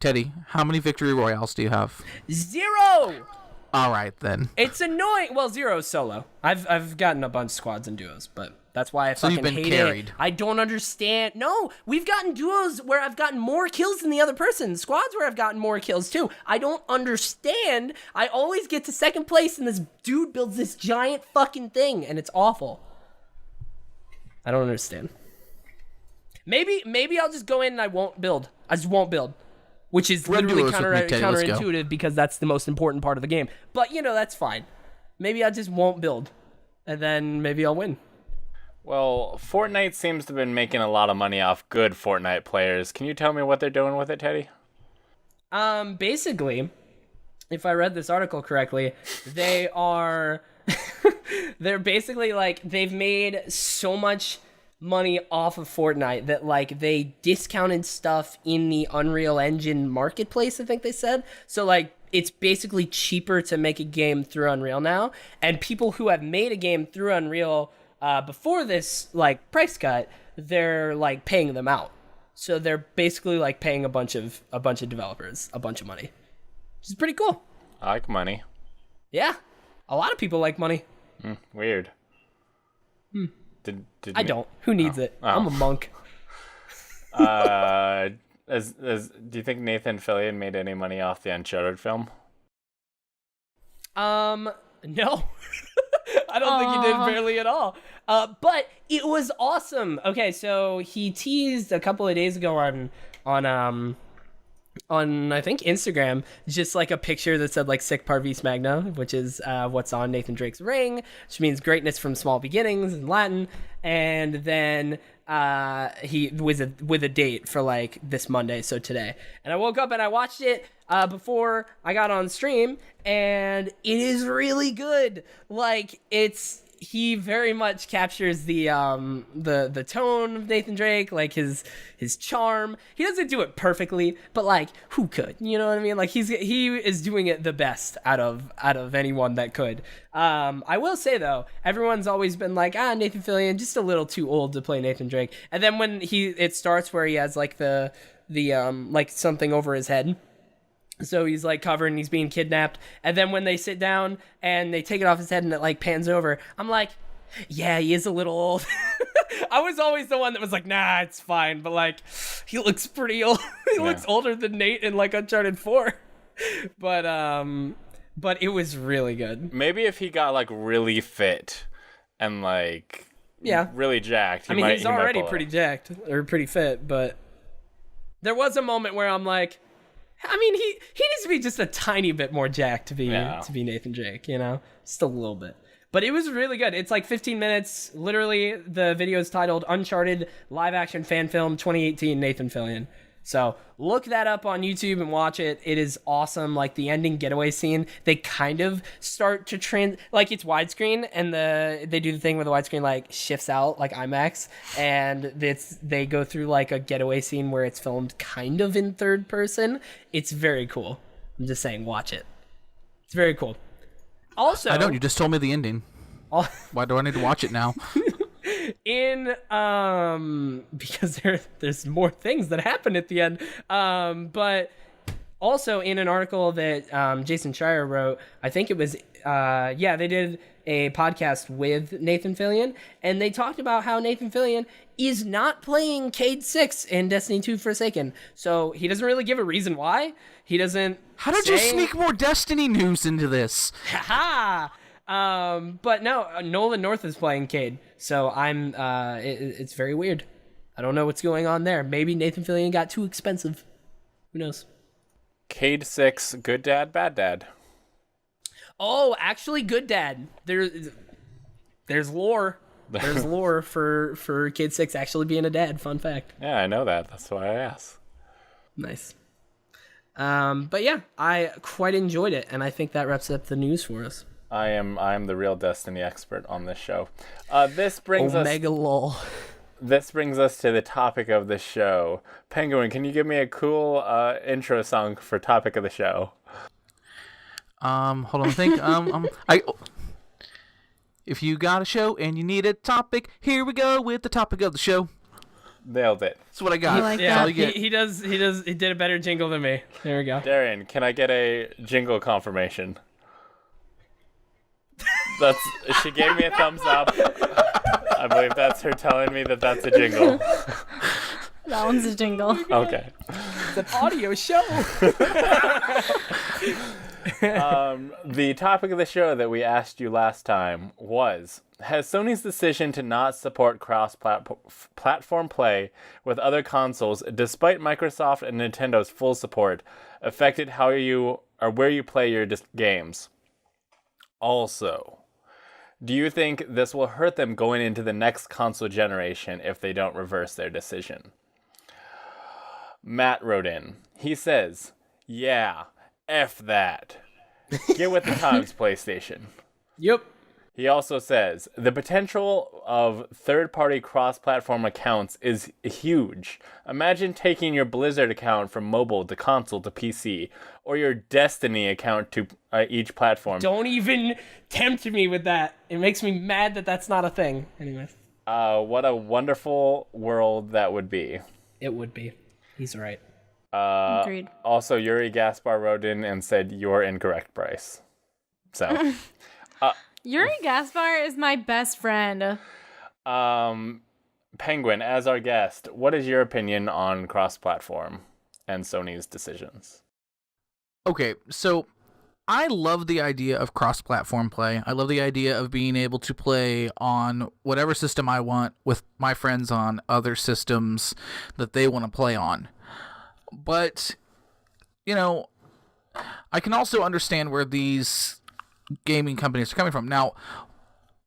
Teddy, how many victory royales do you have? 0! All right, then. It's annoying. Well, 0 is solo. I've gotten a bunch of squads and duos, but that's why I So you've fucking been hate carried. it. I don't understand. No, we've gotten duos where I've gotten more kills than the other person. Squads where I've gotten more kills too. I don't understand. I always get to second place and this dude builds this giant fucking thing and it's awful. I don't understand. Maybe I'll just go in and I won't build. I just won't build. Which is Run literally duos with me, Teddy. Let's go. counterintuitive because that's the most important part of the game. But, that's fine. Maybe I just won't build. And then maybe I'll win. Well, Fortnite seems to have been making a lot of money off good Fortnite players. Can you tell me what they're doing with it, Teddy? Basically, if I read this article correctly, they are... they're basically, like, they've made so much money off of Fortnite that, like, they discounted stuff in the Unreal Engine marketplace, I think they said. So, like, it's basically cheaper to make a game through Unreal now, and people who have made a game through Unreal before this, like, price cut, they're, like, paying them out. So they're basically, like, paying a bunch of developers a bunch of money, which is pretty cool. I like money. Yeah, a lot of people like money. Weird. Did I don't. Who needs it? I'm a monk. Do you think Nathan Fillion made any money off the Uncharted film? No. I don't think he did barely at all. But it was awesome. Okay, so he teased a couple of days ago on I think Instagram, just like a picture that said like Sic Parvis Magna, which is what's on Nathan Drake's ring, which means greatness from small beginnings in Latin. And then he with a date for like this Monday, so today. And I woke up and I watched it before I got on stream, and it is really good. Like, he very much captures the tone of Nathan Drake, like his charm. He doesn't do it perfectly, but like, who could? You know what I mean? Like, he is doing it the best out of anyone that could. I will say though, everyone's always been like, Nathan Fillion just a little too old to play Nathan Drake. And then when it starts where he has like the like something over his head. So he's like covered and he's being kidnapped. And then when they sit down and they take it off his head and it like pans over, I'm like, yeah, he is a little old. I was always the one that was like, nah, it's fine. But like, he looks pretty old. He looks older than Nate in like Uncharted 4. But it was really good. Maybe if he got like really fit and like really jacked. He's already pretty jacked or pretty fit. But there was a moment where I'm like, I mean, he needs to be just a tiny bit more jacked to be Nathan Drake, you know, just a little bit. But it was really good. It's like 15 minutes. Literally, the video is titled "Uncharted Live Action Fan Film 2018 Nathan Fillion." So look that up on YouTube and watch it. It is awesome. Like the ending getaway scene, they kind of start to like it's widescreen, and they do the thing where the widescreen like shifts out like IMAX, and they go through like a getaway scene where it's filmed kind of in third person. It's very cool. I'm just saying, watch it. It's very cool. Also, I don't. You just told me the ending. Why do I need to watch it now? Because there's more things that happen at the end. But also in an article that Jason Schreier wrote, I think it was they did a podcast with Nathan Fillion, and they talked about how Nathan Fillion is not playing Cade 6 in Destiny 2 Forsaken. So he doesn't really give a reason why. He doesn't. How did you sneak more Destiny news into this? Ha! But no, Nolan North is playing Cade, so it's very weird. I don't know what's going on there. Maybe Nathan Fillion got too expensive. Who knows? Cade 6, good dad, bad dad. Oh, actually, good dad. There's lore. There's lore for Cade 6 actually being a dad. Fun fact. Yeah, I know that. That's why I asked. Nice. But yeah, I quite enjoyed it, and I think that wraps up the news for us. I am the real Destiny expert on this show. This brings lol. This brings us to the topic of the show. Penguin, can you give me a cool intro song for topic of the show? Hold on, I think if you got a show and you need a topic, here we go with the topic of the show. Nailed it. That's what I got. You like Yeah, that? he did a better jingle than me. There we go. Darian, can I get a jingle confirmation? She gave me a thumbs up. I believe that's her telling me that that's a jingle. That one's a jingle. Okay. It's an audio show. The topic of the show that we asked you last time was, has Sony's decision to not support cross-platform play with other consoles, despite Microsoft and Nintendo's full support, affected how you or where you play your games? Also, do you think this will hurt them going into the next console generation if they don't reverse their decision? Matt wrote in. He says, yeah, F that. Get with the times, PlayStation. Yep. He also says, the potential of third-party cross-platform accounts is huge. Imagine taking your Blizzard account from mobile to console to PC, or your Destiny account to each platform. Don't even tempt me with that. It makes me mad that that's not a thing. Anyway. What a wonderful world that would be. It would be. He's right. Agreed. Also, Yuri Gaspar wrote in and said, you're incorrect, Bryce. So... Yuri Gaspar is my best friend. Penguin, as our guest, what is your opinion on cross-platform and Sony's decisions? Okay, so I love the idea of cross-platform play. I love the idea of being able to play on whatever system I want with my friends on other systems that they want to play on. But, you know, I can also understand where these gaming companies are coming from. Now,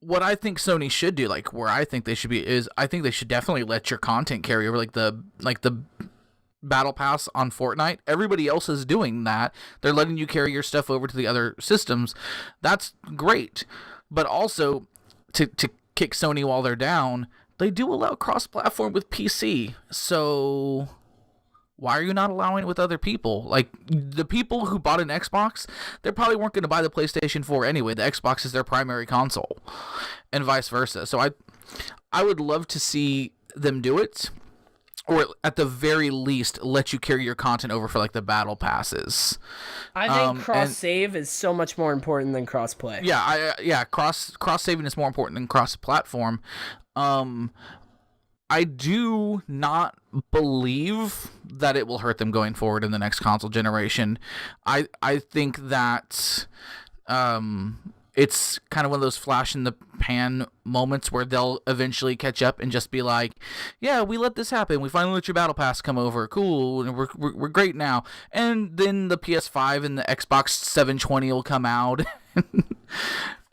what I think Sony should do, like where I think they should be, is I think they should definitely let your content carry over, like the battle pass on Fortnite. Everybody else is doing that. They're letting you carry your stuff over to the other systems. That's great. But also, to kick Sony while they're down, they do allow cross-platform with PC. So why are you not allowing it with other people? Like, the people who bought an Xbox, they probably weren't going to buy the PlayStation 4 anyway. The Xbox is their primary console, and vice versa. So I would love to see them do it, or at the very least, let you carry your content over for, like, the battle passes. I think cross-save is so much more important than cross-play. Yeah, cross-saving is more important than cross-platform. I do not believe that it will hurt them going forward in the next console generation. I think that it's kind of one of those flash in the pan moments where they'll eventually catch up and just be like, yeah, we let this happen. We finally let your battle pass come over. Cool. And we're great now. And then the PS5 and the Xbox 720 will come out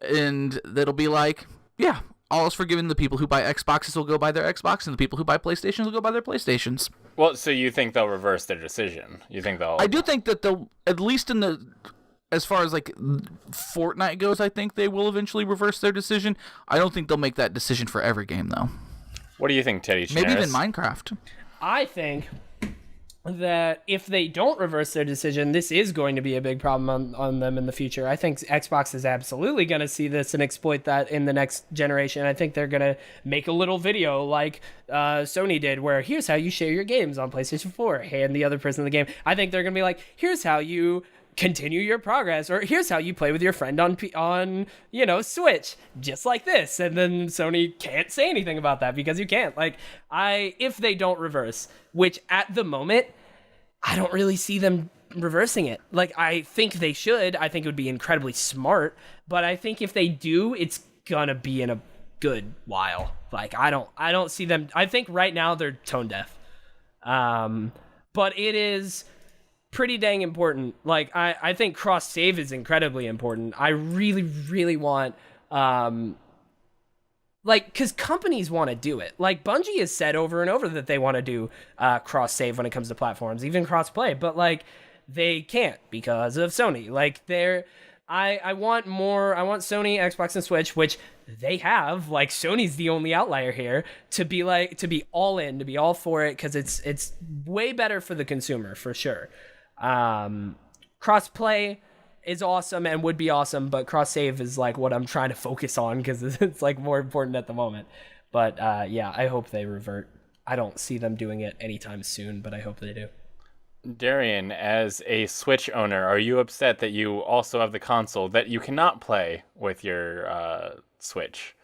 and that'll be like, yeah, all is forgiven. The people who buy Xboxes will go buy their Xbox, and the people who buy PlayStations will go buy their PlayStations. Well, so you think they'll reverse their decision? You think they'll? I do think that they'll, at least in the, as far as like Fortnite goes, I think they will eventually reverse their decision. I don't think they'll make that decision for every game, though. What do you think, Teddy? Maybe even Minecraft. I think that if they don't reverse their decision, this is going to be a big problem on them in the future. I think Xbox is absolutely going to see this and exploit that in the next generation. I think they're going to make a little video like Sony did, where here's how you share your games on PlayStation 4, hand the other person the game. I think they're going to be like, here's how you continue your progress, or here's how you play with your friend on Switch, just like this. And then Sony can't say anything about that because you can't. If they don't reverse, which at the moment I don't really see them reversing it. I think they should. I think it would be incredibly smart, but I think if they do, it's gonna be in a good while. I don't see them. I think right now they're tone deaf. But it is pretty dang important. I think cross save is incredibly important. I really, really want, because companies want to do it. Bungie has said over and over that they want to do cross save when it comes to platforms, even cross play, but they can't because of Sony. I want more. I want Sony, Xbox, and Switch, which they have. Sony's the only outlier here, to be all in, to be all for it, because it's way better for the consumer for sure. Crossplay is awesome and would be awesome, but cross save is what I'm trying to focus on because it's more important at the moment. But yeah, I hope they revert. I don't see them doing it anytime soon, but I hope they do. Darian, as a Switch owner, are you upset that you also have the console that you cannot play with your Switch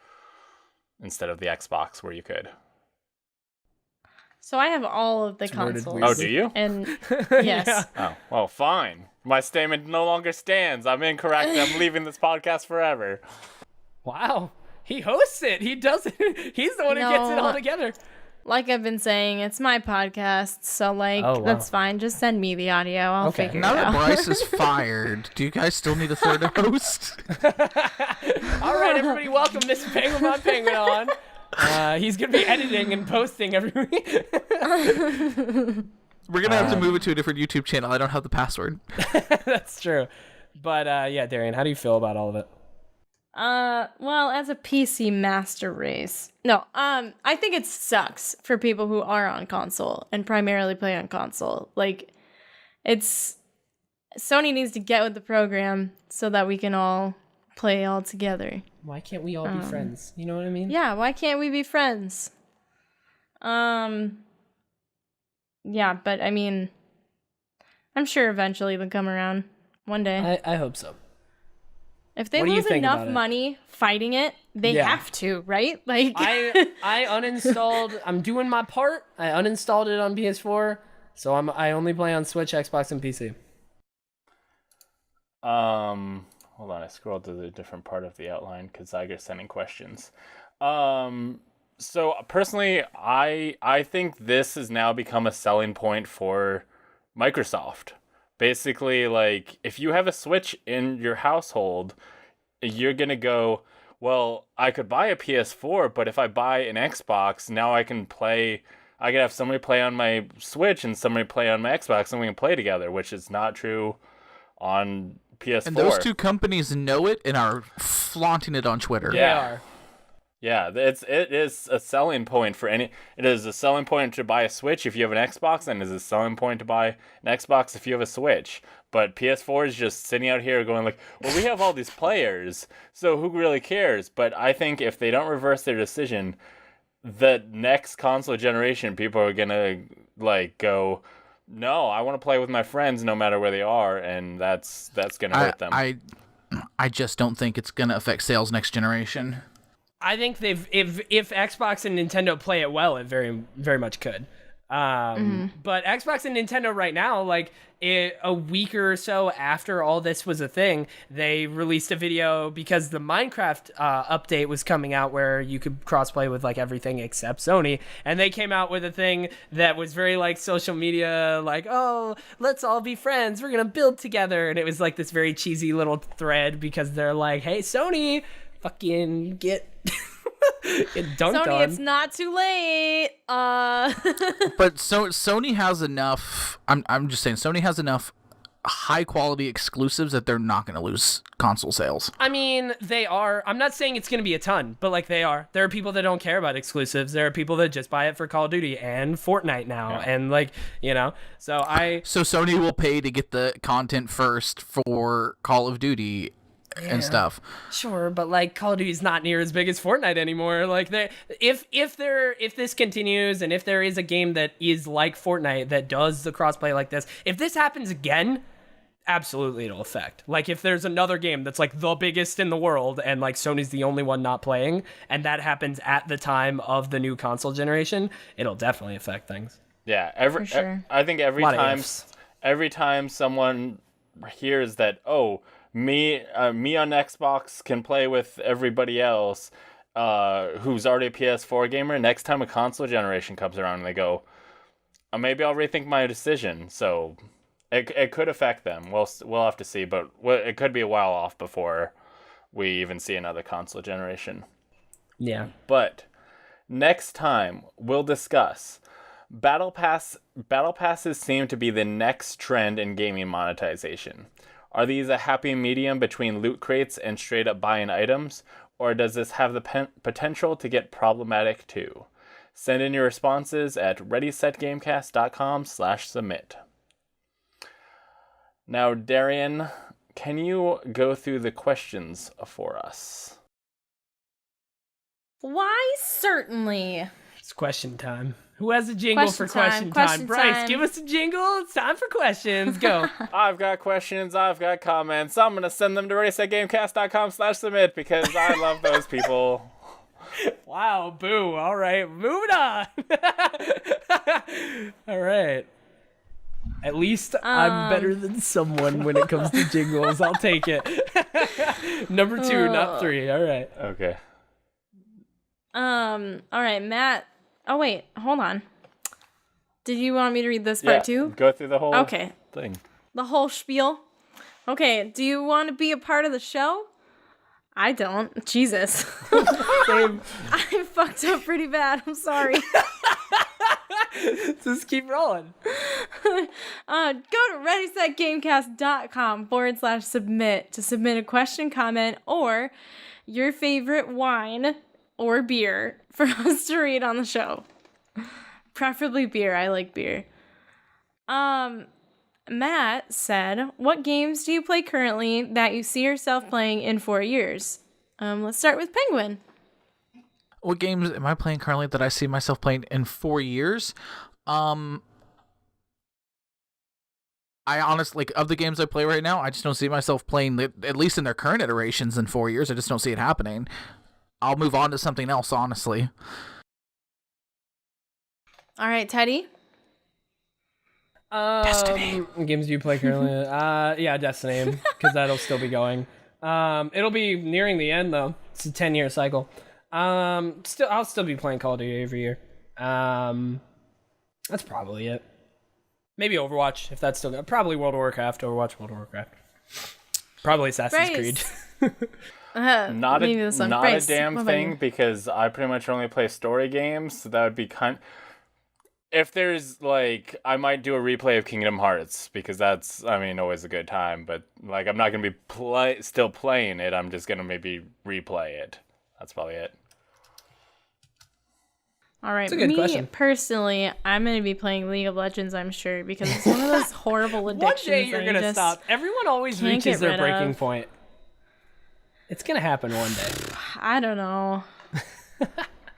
instead of the Xbox where you could? So I have all of the consoles. Oh, do you? And yes. Yeah. Oh, well, fine. My statement no longer stands. I'm incorrect. I'm leaving this podcast forever. Wow. He hosts it. He does it. He's the one who gets it all together. Like I've been saying, it's my podcast, so that's fine. Just send me the audio. I'll figure now it out. Now that Bryce is fired, do you guys still need a third host? All right, everybody, welcome Mr. Penguin Penguin on. He's going to be editing and posting every week. We're going to have to move it to a different YouTube channel. I don't have the password. That's true. But yeah, Darian, how do you feel about all of it? Well, as a PC master race, no, I think it sucks for people who are on console and primarily play on console. Sony needs to get with the program so that we can all play all together. Why can't we all be friends? You know what I mean? Yeah, why can't we be friends? Yeah, but I mean, I'm sure eventually they'll come around one day. I hope so. If they lose enough money fighting it, they have to, right? I uninstalled. I'm doing my part. I uninstalled it on PS4, so I only play on Switch, Xbox, and PC. Hold on, I scrolled to the different part of the outline because I get sending questions. So personally, I think this has now become a selling point for Microsoft. Basically, if you have a Switch in your household, you're going to go, well, I could buy a PS4, but if I buy an Xbox, now I can have somebody play on my Switch and somebody play on my Xbox, and we can play together, which is not true on PS4. And those two companies know it and are flaunting it on Twitter. Yeah. They are. Yeah, it is a selling point it is a selling point to buy a Switch if you have an Xbox, and it is a selling point to buy an Xbox if you have a Switch. But PS4 is just sitting out here going well, we have all these players, so who really cares? But I think if they don't reverse their decision, the next console generation, people are gonna go, no, I want to play with my friends no matter where they are, and that's gonna hurt them. I just don't think it's gonna affect sales next generation. I think if Xbox and Nintendo play it well, it very, very much could. But Xbox and Nintendo right now, like a week or so after all this was a thing, they released a video because the Minecraft update was coming out where you could crossplay with like everything except Sony, and they came out with a thing that was very like social media, like, oh, let's all be friends, we're gonna build together, and it was like this very cheesy little thread because they're like, hey, Sony, fucking get dunked Sony, on. it's not too late. But Sony has enough. I'm just saying, Sony has enough high quality exclusives that they're not going to lose console sales. I mean, they are. I'm not saying it's going to be a ton, but like they are. There are people that don't care about exclusives. There are people that just buy it for Call of Duty and Fortnite now, and like, you know. So Sony will pay to get the content first for Call of Duty and stuff. Sure, but like Call of Duty is not near as big as Fortnite anymore. Like if this continues, and if there is a game that is like Fortnite that does the crossplay like this, if this happens again, absolutely it'll affect. Like if there's another game that's like the biggest in the world and like Sony's the only one not playing, and that happens at the time of the new console generation, it'll definitely affect things. Yeah, For sure. I think every time someone hears that, oh, me on Xbox can play with everybody else who's already a PS4 gamer, next time a console generation comes around and they go, maybe I'll rethink my decision. So it could affect them. We'll have to see, but it could be a while off before we even see another console generation. Yeah. But next time we'll discuss Battle Passes seem to be the next trend in gaming monetization. Are these a happy medium between loot crates and straight up buying items, or does this have the potential to get problematic too? Send in your responses at readysetgamecast.com/submit. Now, Darian, can you go through the questions for us? Why, certainly. It's question time. Who has a jingle for question time? Question Bryce, time. give us a jingle. It's time for questions. Go. I've got questions, I've got comments. I'm going to send them to readysetgamecast.com/submit because I love those people. Wow, boo. All right, moving on. All right. At least I'm better than someone when it comes to jingles. I'll take it. Number 2, not 3. All right. Okay. All right, Matt. Oh, wait, hold on. Did you want me to read this part too? Go through the whole thing. The whole spiel? Okay, do you want to be a part of the show? I don't. Jesus. Same. I fucked up pretty bad. I'm sorry. Just keep rolling. Go to readysetgamecast.com/submit to submit a question, comment, or your favorite wine or beer for us to read on the show. Preferably beer. I like beer. Matt said, what games do you play currently that you see yourself playing in 4 years? Let's start with Penguin. What games am I playing currently that I see myself playing in 4 years? I honestly, like, of the games I play right now, I just don't see myself playing, at least in their current iterations, in 4 years. I just don't see it happening. I'll move on to something else, honestly. All right, Teddy. Destiny. Games do you play currently? Yeah, Destiny, because that'll still be going. It'll be nearing the end though. It's a 10-year cycle. I'll still be playing Call of Duty every year. That's probably it. Maybe Overwatch, if that's still good. Probably World of Warcraft. Overwatch, World of Warcraft. Probably Assassin's Creed. Not a Bryce, damn thing, because I pretty much only play story games, so that would be if there's, like, I might do a replay of Kingdom Hearts, because that's, I mean, always a good time, but, like, I'm not going to be still playing it, I'm just going to maybe replay it. That's probably it. All right, That's a good question. Personally, I'm going to be playing League of Legends, I'm sure, because it's one of those horrible addictions. One day you're going to stop. Everyone always reaches their breaking point. It's going to happen one day. I don't know.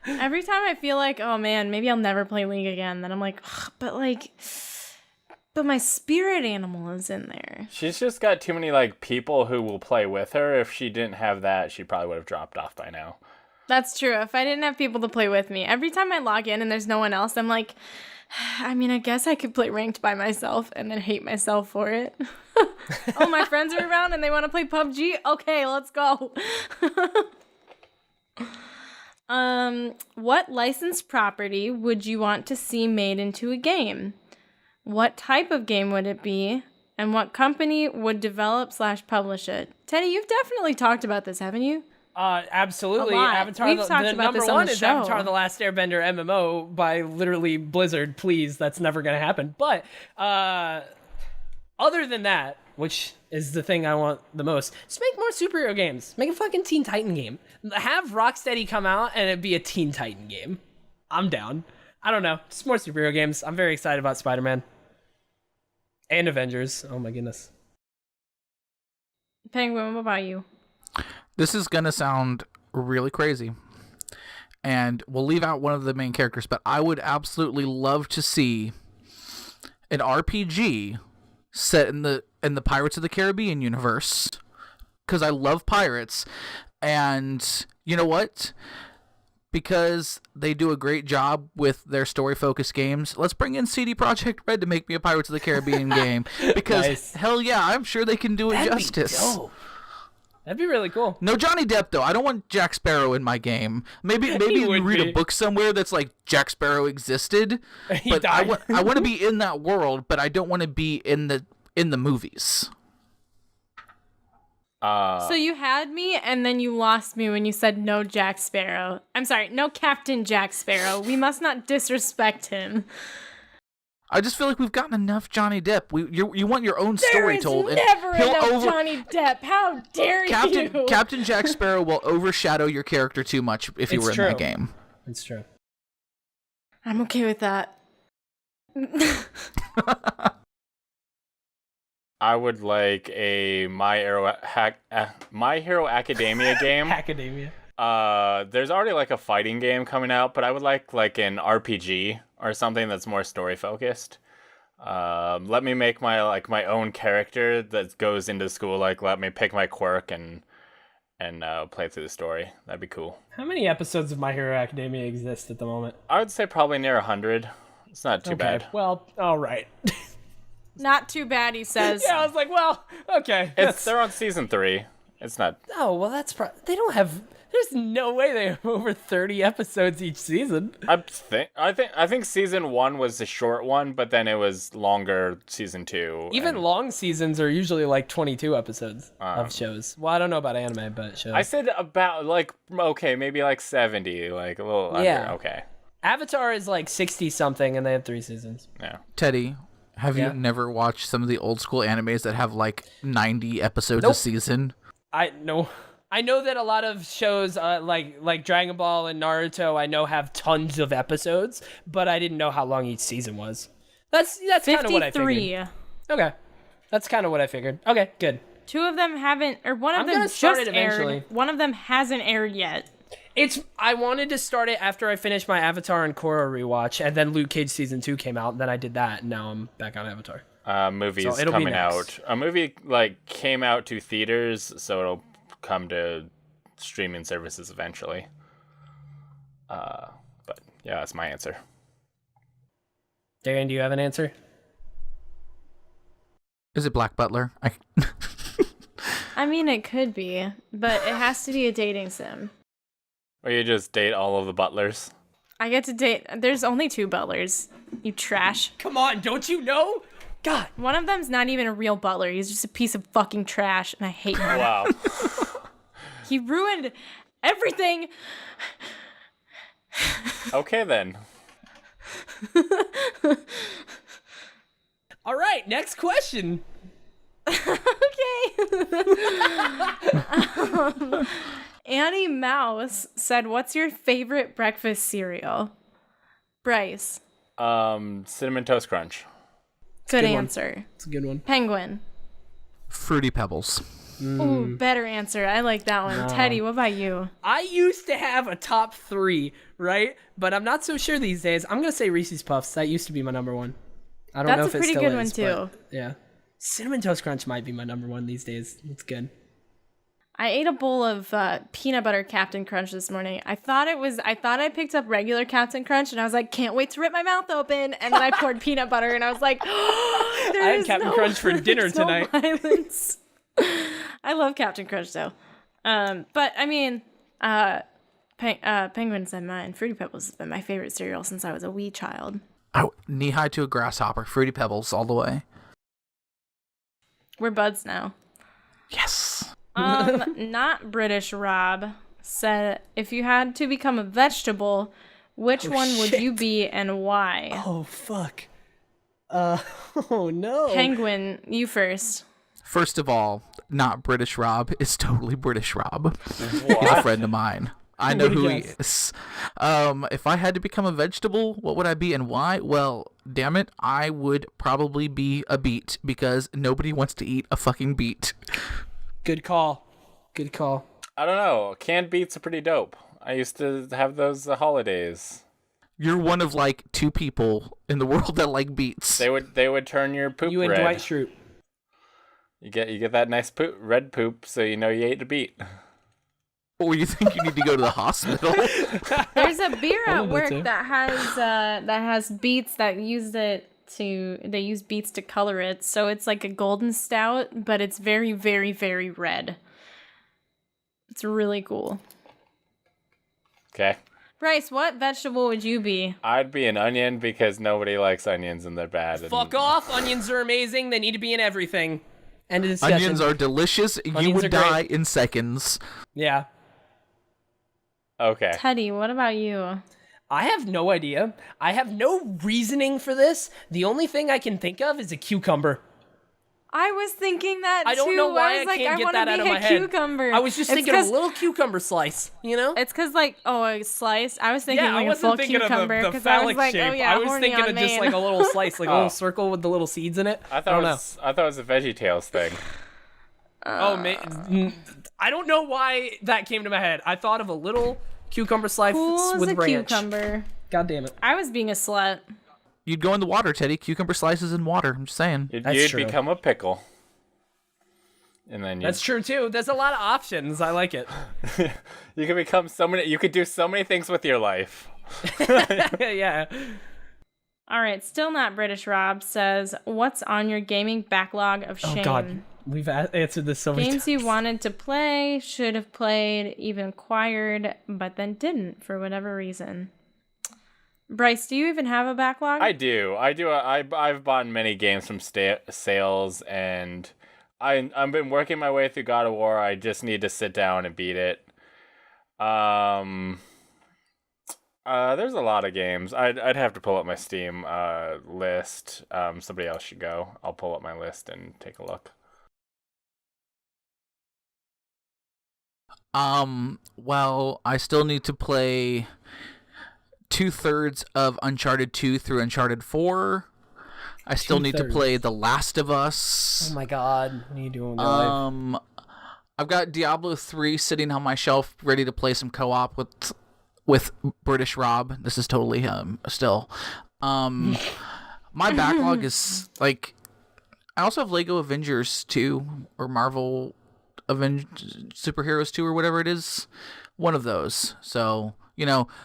Every time I feel like, oh man, maybe I'll never play League again, then I'm like, but my spirit animal is in there. She's just got too many, like, people who will play with her. If she didn't have that, she probably would have dropped off by now. That's true. If I didn't have people to play with me, every time I log in and there's no one else, I'm like, I mean, I guess I could play ranked by myself and then hate myself for it. Oh, my friends are around and they want to play PUBG? Okay, let's go. What licensed property would you want to see made into a game? What type of game would it be? And what company would develop/publish it? Teddy, you've definitely talked about this, haven't you? Absolutely. A lot. Avatar. We've talked the about number this on one the is show. Avatar: The Last Airbender MMO by literally Blizzard. Please, that's never gonna happen. But other than that, which is the thing I want the most, just make more superhero games. Make a fucking Teen Titan game. Have Rocksteady come out and it be a Teen Titan game. I'm down. I don't know. Just more superhero games. I'm very excited about Spider-Man. And Avengers. Oh my goodness. Penguin, what about you? This is gonna sound really crazy, and we'll leave out one of the main characters, but I would absolutely love to see an RPG set in the Pirates of the Caribbean universe, because I love pirates, and you know what? Because they do a great job with their story-focused games, let's bring in CD Projekt Red to make me a Pirates of the Caribbean game. Because Nice. hell yeah, I'm sure they can do it That'd justice. be dope. That'd be really cool. No Johnny Depp though. I don't want Jack Sparrow in my game. Maybe you would read be. a book somewhere that's like Jack Sparrow existed, He but I died. want to be in that world, but I don't want to be in the movies. So you had me, and then you lost me when you said no Jack Sparrow. I'm sorry, no Captain Jack Sparrow. We must not disrespect him. I just feel like we've gotten enough Johnny Depp. You want your own story There is told, and never he'll enough Johnny Depp. How dare you? Captain Jack Sparrow will overshadow your character too much if you It's were true. in that game. It's true. I'm okay with that. I would like a My Hero Academia game. Academia. There's already like a fighting game coming out, but I would like an RPG or something that's more story focused. Let me make my own character that goes into school. Like let me pick my quirk and play through the story. That'd be cool. How many episodes of My Hero Academia exist at the moment? I would say probably near 100. It's not too bad. Well, all right. Not too bad, he says. Yeah, I was like, well, okay. They're on season 3. It's not. Oh, well, they don't have. There's no way they have over 30 episodes each season. I think season 1 was a short one, but then it was longer season 2. Even and long seasons are usually like 22 episodes of shows. Well, I don't know about anime, but shows. I said about maybe 70, like a little Yeah. under. Okay. Avatar is like 60 something, and they have 3 seasons. Yeah. Teddy, have Yeah. you never watched some of the old school animes that have like 90 episodes Nope. a season? I know that a lot of shows like Dragon Ball and Naruto I know have tons of episodes, but I didn't know how long each season was. That's kind of what I figured. 53. Okay. That's kind of what I figured. Okay, good. Two of them haven't, or one of I'm them gonna just start it eventually. aired. One of them hasn't aired yet. I wanted to start it after I finished my Avatar and Korra rewatch, and then Luke Cage season 2 came out, and then I did that, and now I'm back on Avatar. Movies So it'll be coming next. out. A movie came out to theaters, so it'll come to streaming services eventually. But yeah, that's my answer. Darren, do you have an answer? Is it Black Butler? I mean, it could be, but it has to be a dating sim. Or you just date all of the butlers. I get to date. There's only 2 butlers. You trash. Come on, don't you know? God. One of them's not even a real butler. He's just a piece of fucking trash, and I hate him. Wow. He ruined everything. Okay then. All right, next question. Okay. Annie Mouse said, "What's your favorite breakfast cereal?" Bryce. Cinnamon Toast Crunch. Good good one. answer. It's a good one. Penguin. Fruity Pebbles. Ooh, better answer. I like that one. Teddy, what about you? I used to have a top 3, right? But I'm not so sure these days. I'm going to say Reese's Puffs. That used to be my number 1. I don't know That's if a pretty it still good is, one, but too. yeah. Cinnamon Toast Crunch might be my number 1 these days. It's good. I ate a bowl of peanut butter Captain Crunch this morning. I thought I picked up regular Captain Crunch, and I was like, can't wait to rip my mouth open. And then I poured peanut butter, and I was like, oh, I had Captain Crunch for dinner tonight. No violence. I love Captain Crunch though. But I mean, Penguin said mine. Fruity Pebbles has been my favorite cereal since I was a wee child. Oh, knee high to a grasshopper. Fruity Pebbles all the way. We're buds now. Yes. Not British Rob said, if you had to become a vegetable, which one would you be and why? Oh, fuck. Oh, no. Penguin, you first. First of all, not British Rob. It's totally British Rob. He's a friend of mine. I know who he is. If I had to become a vegetable, what would I be and why? Well, damn it, I would probably be a beet because nobody wants to eat a fucking beet. Good call. Good call. I don't know. Canned beets are pretty dope. I used to have those holidays. You're one of like 2 people in the world that like beets. They would turn your poop You red. and Dwight Schrute. You get that nice red poop, so you know you ate a beet. Oh, Or you think you need to go to the hospital? There's a beer I at love that work too. that has beets that they use beets to color it. So it's like a golden stout, but it's very, very, very red. It's really cool. Okay. Bryce, what vegetable would you be? I'd be an onion because nobody likes onions and they're bad. Fuck off. Onions are amazing. They need to be in everything. End of discussion. Onions are delicious. You Onions are would great. die in seconds. Yeah. Okay. Teddy, what about you? I have no idea. I have no reasoning for this. The only thing I can think of is a cucumber. I was thinking that too. I don't know why was I like, can't get wanna that out be of a my head. cucumber. I was just thinking of a little cucumber slice, you know? It's because a slice. I was thinking Yeah, I like a wasn't full thinking cucumber of the because I was phallic like, shape. oh yeah, I was horny thinking on of just Maine. like a little slice, like a little circle with the little seeds in it. I thought it was a VeggieTales thing. I don't know why that came to my head. I thought of a little cucumber slice Cool as with a ranch. cucumber. God damn it. I was being a slut. You'd go in the water, Teddy. Cucumber slices in water. I'm just saying. You'd true. become a pickle. And then That's true too. There's a lot of options. I like it. you could become so many. You could do so many things with your life. Yeah. All right, still not British. Rob says, "What's on your gaming backlog of shame? Oh God, we've answered this so many Games times. you wanted to play, should have played, even acquired, but then didn't for whatever reason." Bryce, do you even have a backlog? I do. I've bought many games from sales, and I've been working my way through God of War. I just need to sit down and beat it. There's a lot of games. I'd have to pull up my Steam list. Somebody else should go. I'll pull up my list and take a look. Well, I still need to play 2/3 of Uncharted 2 through Uncharted 4. I still need to 2/3. play The Last of Us. Oh my God, what are you doing with your life? I've got Diablo 3 sitting on my shelf, ready to play some co-op with British Rob. This is totally him still. My backlog is like, I also have Lego Avengers 2 or Marvel Superheroes 2 or whatever it is. One of those. So,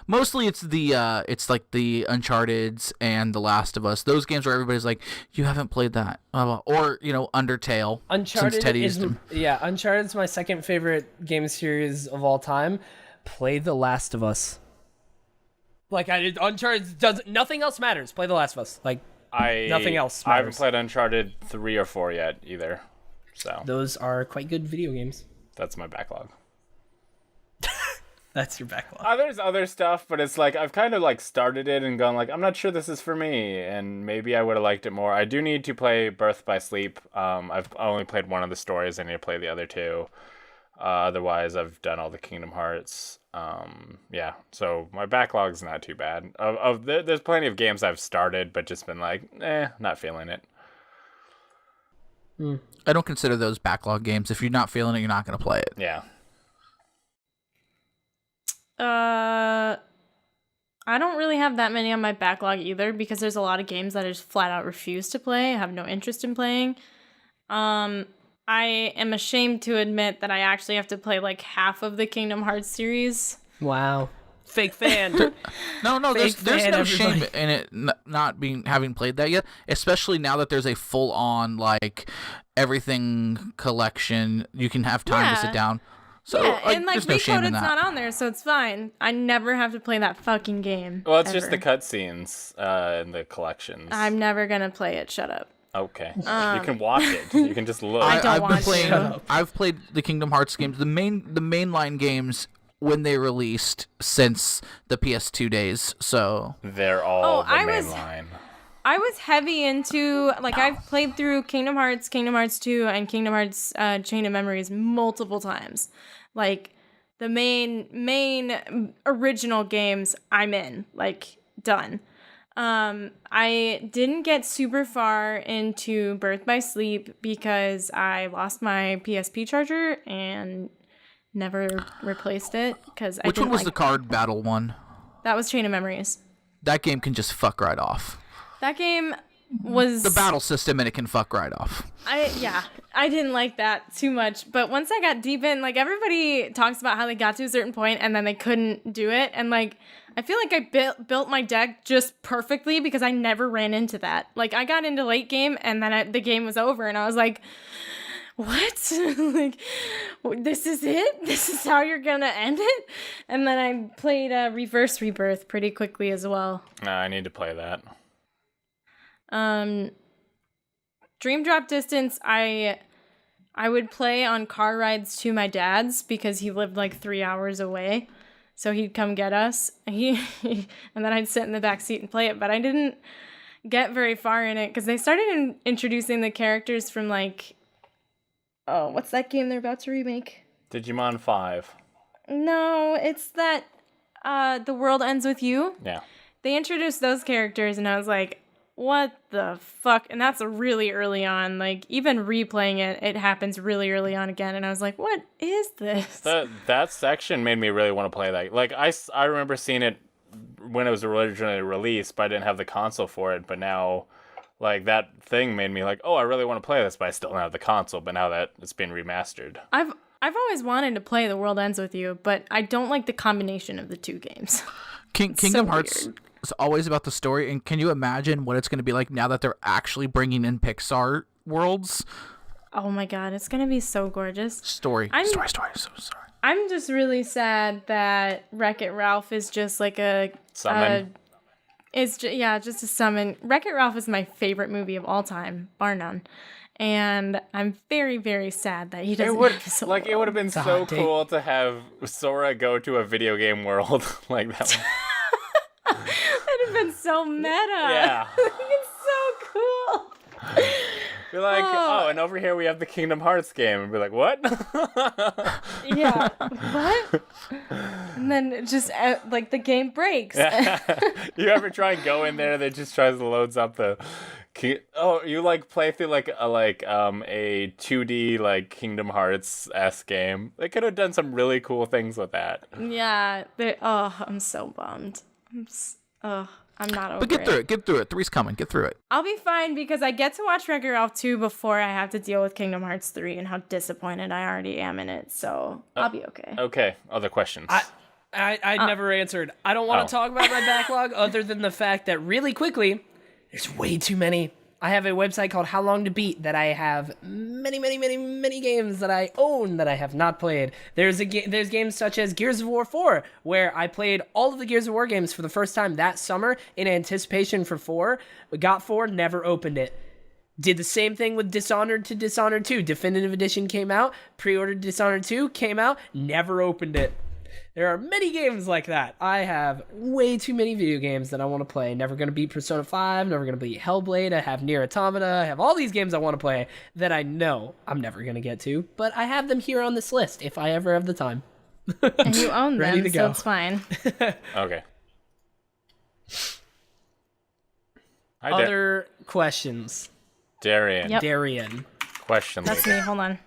mostly it's it's like the Uncharted's and The Last of Us. Those games where everybody's like, you haven't played that. Or, Undertale. Uncharted since Teddy is used to. Uncharted's my second favorite game series of all time. Play The Last of Us. Like Uncharted doesn't. Nothing else matters. Play The Last of Us. Like nothing else I haven't matters. played Uncharted 3 or 4 yet either. So Those are quite good video games. that's my backlog. That's your backlog. There's other stuff, but it's like I've kind of like started it and gone like, I'm not sure this is for me, and maybe I would have liked it more. I do need to play Birth by Sleep. I've only played one of the stories. I need to play the other two. Otherwise, I've done all the Kingdom Hearts. Yeah, so my backlog's not too bad. There's plenty of games I've started, but just been like, not feeling it. I don't consider those backlog games. If you're not feeling it, you're not going to play it. Yeah. I don't really have that many on my backlog either because there's a lot of games that I just flat out refuse to play. I have no interest in playing. I am ashamed to admit that I actually have to play like half of the Kingdom Hearts series. Wow. Fake fan. No, there's fan, no everybody. shame in it not having played that yet, especially now that there's a full-on, like, everything collection. You can have time to sit down. So, Yeah, and like there's no shame Recoded's in that. not on there, so it's fine. I never have to play that fucking game. Well, it's just the ever. cutscenes in the collections. I'm never gonna play it. Shut up. Okay. You can watch it. You can just look. I don't I've been want playing. to. I've played the Kingdom Hearts games, the mainline games when they released since the PS2 days. So They're all Oh, the I main was- line. I was heavy into like I've played through Kingdom Hearts 2, and Kingdom Hearts Chain of Memories multiple times. Like the main original games I'm in, like done. I didn't get super far into Birth by Sleep because I lost my PSP charger and never replaced it because I which didn't one was like the card battle one? that was Chain of Memories. That game can just fuck right off. That game was The battle system and it can fuck right off. I didn't like that too much. But once I got deep in, like everybody talks about how they got to a certain point and then they couldn't do it. And like, I feel like I built my deck just perfectly because I never ran into that. Like I got into late game and then the game was over and I was like, what? Like, this is it? This is how you're gonna end it? And then I played Reverse Rebirth pretty quickly as well. I need to play that. Dream Drop Distance, I would play on car rides to my dad's because he lived like 3 hours away. So he'd come get us. And then I'd sit in the back seat and play it. But I didn't get very far in it because they started introducing the characters from like, oh, what's that game they're about to remake? Digimon 5. No, it's that The World Ends With You. Yeah. They introduced those characters and I was like, what the fuck? And that's really early on. Like, even replaying it happens really early on again. And I was like, what is this? That section made me really want to play that. Like, I remember seeing it when it was originally released, but I didn't have the console for it. But now, like, that thing made me like, oh, I really want to play this, but I still don't have the console. But now that it's been remastered. I've always wanted to play The World Ends With You, but I don't like the combination of the two games. Kingdom Hearts weird. is always about the story, and can you imagine what it's going to be like now that they're actually bringing in Pixar worlds? Oh my god, it's gonna be so gorgeous. Story. I'm so sorry. I'm just really sad that Wreck-It Ralph is just like a Summon. Just a summon. Wreck-It Ralph is my favorite movie of all time, bar none. And I'm very, very sad that he doesn't have his own Like, it would have been a so hot take. cool to have Sora go to a video game world like that. That'd have been so meta. Yeah. It's so cool. You're like, oh, and over here we have the Kingdom Hearts game. And be like, what? Yeah. What? And then it just like the game breaks. You ever try and go in there that just tries to loads up the you like play through like a 2D like Kingdom Hearts-esque game. They could have done some really cool things with that. Yeah. I'm so bummed. I'm not over But get it. through it. Get through it. 3's coming. Get through it. I'll be fine because I get to watch Wreck-It Ralph 2 before I have to deal with Kingdom Hearts 3 and how disappointed I already am in it. So I'll be okay. Okay, other questions. I never answered. I don't want to talk about my backlog other than the fact that really quickly, there's way too many. I have a website called How Long to Beat that I have many games that I own that I have not played. There's games such as Gears of War 4, where I played all of the Gears of War games for the first time that summer in anticipation for 4. We got 4, never opened it. Did the same thing with Dishonored to Dishonored 2. Definitive Edition came out, pre-ordered Dishonored 2, came out, never opened it. There are many games like that. I have way too many video games that I want to play. Never going to beat Persona 5, never going to beat Hellblade. I have Nier Automata. I have all these games I want to play that I know I'm never going to get to, but I have them here on this list if I ever have the time. And you own Ready them, to so go. it's fine. Okay. Hi, Other questions. Darian. Yep. Darian. Question That's lady. me. Hold on.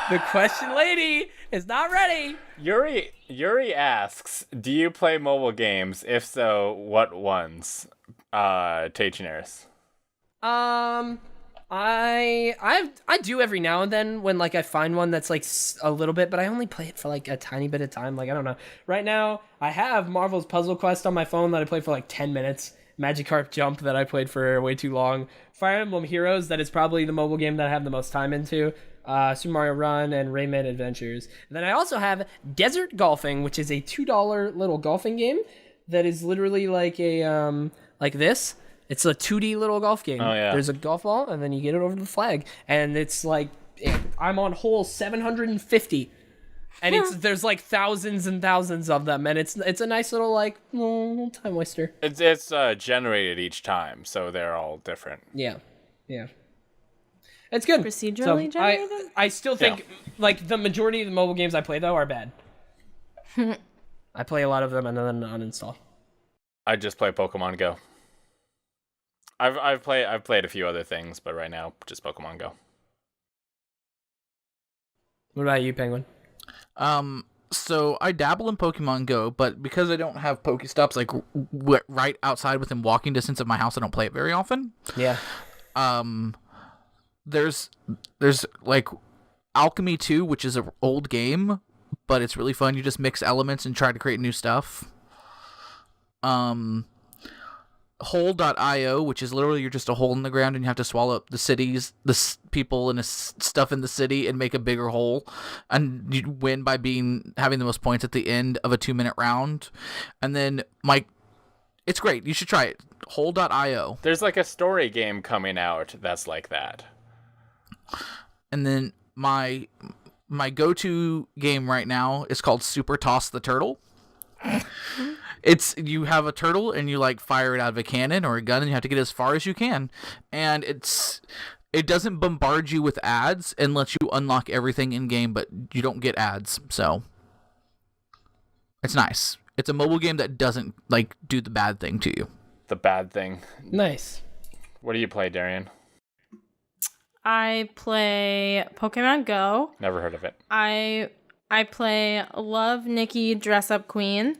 The question lady is not ready. Yuri asks, do you play mobile games? If so, what ones? Teachneris. I I do every now and then when like I find one that's like a little bit, but I only play it for like a tiny bit of time. Like I don't know. Right now I have Marvel's Puzzle Quest on my phone that I played for like 10 minutes. Magikarp Jump that I played for way too long. Fire Emblem Heroes, that is probably the mobile game that I have the most time into. Super Mario Run and Rayman Adventures. And then I also have Desert Golfing, which is a $2 little golfing game that is literally like a like this. It's a 2D little golf game. Oh, yeah. There's a golf ball, and then you get it over the flag. And it's like, I'm on hole 750. And there's like thousands and thousands of them. And it's a nice little, like, little time waster. It's generated each time, so they're all different. Yeah. It's good. Procedurally generated? I still think, like, the majority of the mobile games I play, though, are bad. I play a lot of them and then uninstall. I just play Pokemon Go. I've played a few other things, but right now just Pokemon Go. What about you, Penguin? So I dabble in Pokemon Go, but because I don't have Pokestops like right outside within walking distance of my house, I don't play it very often. Yeah. There's like Alchemy 2, which is an old game, but it's really fun. You just mix elements and try to create new stuff. Hole.io, which is literally you're just a hole in the ground and you have to swallow up the cities, people and the stuff in the city and make a bigger hole, and you win by having the most points at the end of a 2-minute round. And then it's great. You should try it. Hole.io. There's like a story game coming out that's like that. And then my go-to game right now is called Super Toss the Turtle. You have a turtle and you like fire it out of a cannon or a gun and you have to get as far as you can. And it doesn't bombard you with ads and lets you unlock everything in game, but you don't get ads. So it's nice. It's a mobile game that doesn't like do the bad thing to you. The bad thing. Nice. What do you play, Darian? I play Pokemon Go. Never heard of it. I play Love Nikki Dress Up Queen.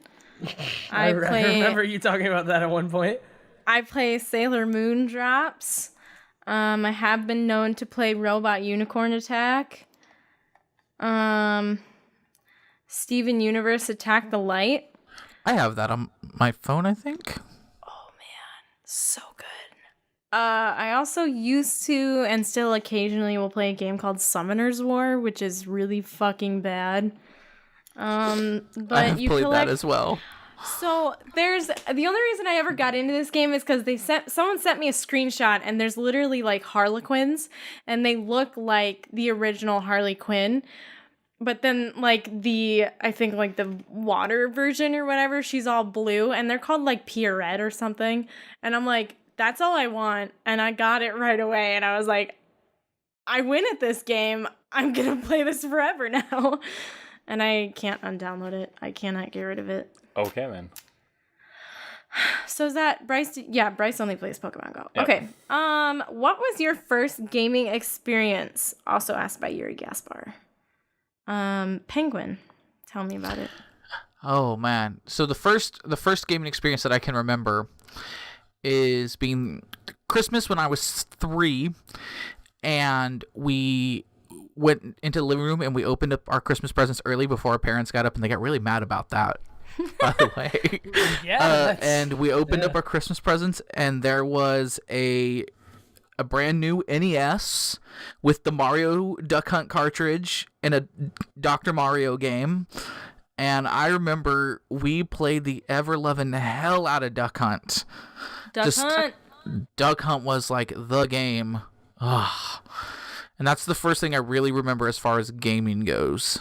I remember you talking about that at one point. I play Sailor Moon Drops. I have been known to play Robot Unicorn Attack. Steven Universe Attack the Light. I have that on my phone, I think. Oh man, so good. I also used to and still occasionally will play a game called Summoner's War, which is really fucking bad. But I have you played collect... that as well. So there's the only reason I ever got into this game is because someone sent me a screenshot and there's literally like Harlequins and they look like the original Harley Quinn, but then like I think like the water version or whatever, she's all blue and they're called like Pierrette or something, and I'm like, that's all I want, and I got it right away and I was like, I win at this game. I'm gonna play this forever now. And I can't undownload it. I cannot get rid of it. Okay, then. So is that Bryce? Yeah, Bryce only plays Pokemon Go. Yep. Okay. What was your first gaming experience? Also asked by Yuri Gaspar. Penguin, tell me about it. Oh man. So the first gaming experience that I can remember is being Christmas when I was 3, and we went into the living room and we opened up our Christmas presents early before our parents got up, and they got really mad about that. By the way, and we opened up our Christmas presents, and there was a brand new NES with the Mario Duck Hunt cartridge and a Dr. Mario game. And I remember we played the ever-loving hell out of Duck Hunt. Duck Hunt was like the game. Ugh. And that's the first thing I really remember as far as gaming goes.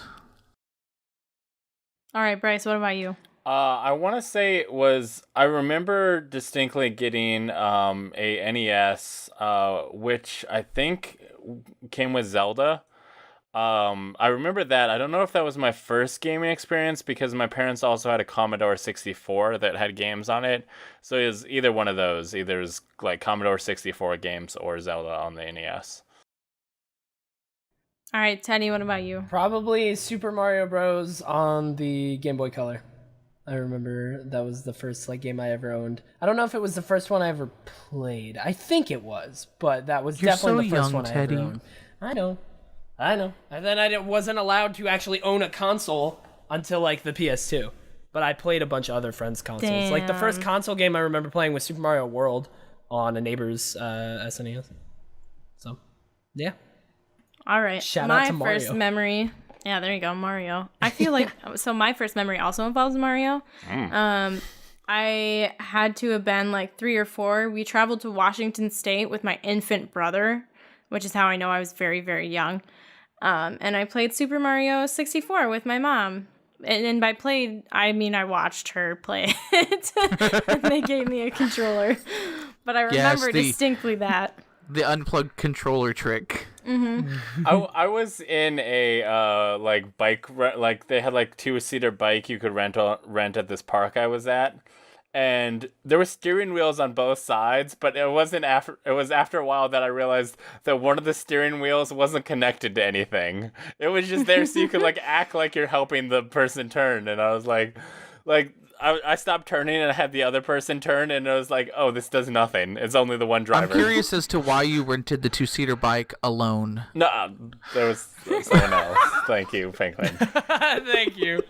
All right, Bryce, what about you? I want to say it was... I remember distinctly getting a NES, which I think came with Zelda. I remember that. I don't know if that was my first gaming experience because my parents also had a Commodore 64 that had games on it. So it was either one of those. Either it was like Commodore 64 games or Zelda on the NES. All right, Teddy, what about you? Probably Super Mario Bros. On the Game Boy Color. I remember that was the first like game I ever owned. I don't know if it was the first one I ever played. I think it was, but that was definitely the first one I ever owned. I know. And then I wasn't allowed to actually own a console until like the PS2. But I played a bunch of other friends' consoles. Damn. Like the first console game I remember playing was Super Mario World on a neighbor's SNES. So, yeah. All right. Shout out to My first Mario. memory. Yeah, there you go, Mario. I feel like so. My first memory also involves Mario. I had to have been like 3 or 4. We traveled to Washington State with my infant brother, which is how I know I was very, very young. And I played Super Mario 64 with my mom. And by played, I mean I watched her play it. And they gave me a controller. But I remember distinctly that. The unplugged controller trick. Mm-hmm. I was in a like bike like they had like 2-seater bike you could rent at this park I was at, and there were steering wheels on both sides, but it was after a while that I realized that one of the steering wheels wasn't connected to anything. It was just there so you could like act like you're helping the person turn, and I was like I stopped turning and I had the other person turn, and it was like, oh, this does nothing. It's only the one driver. I'm curious as to why you rented the 2-seater bike alone. No, there was someone else. Thank you, Franklin. Thank you.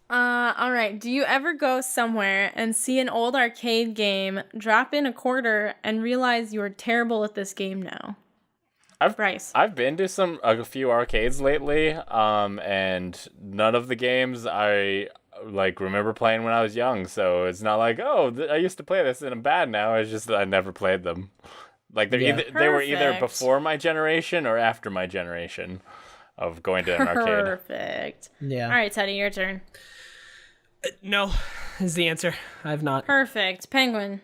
All right. Do you ever go somewhere and see an old arcade game, drop in a quarter, and realize you are terrible at this game now? Bryce. I've been to a few arcades lately, and none of the games I like remember playing when I was young. So it's not like, oh, I used to play this and I'm bad now. It's just that I never played them. Like they were either before my generation or after my generation of going to an arcade. Perfect. Yeah. All right, Teddy, your turn. No, is the answer. I've not. Perfect. Penguin.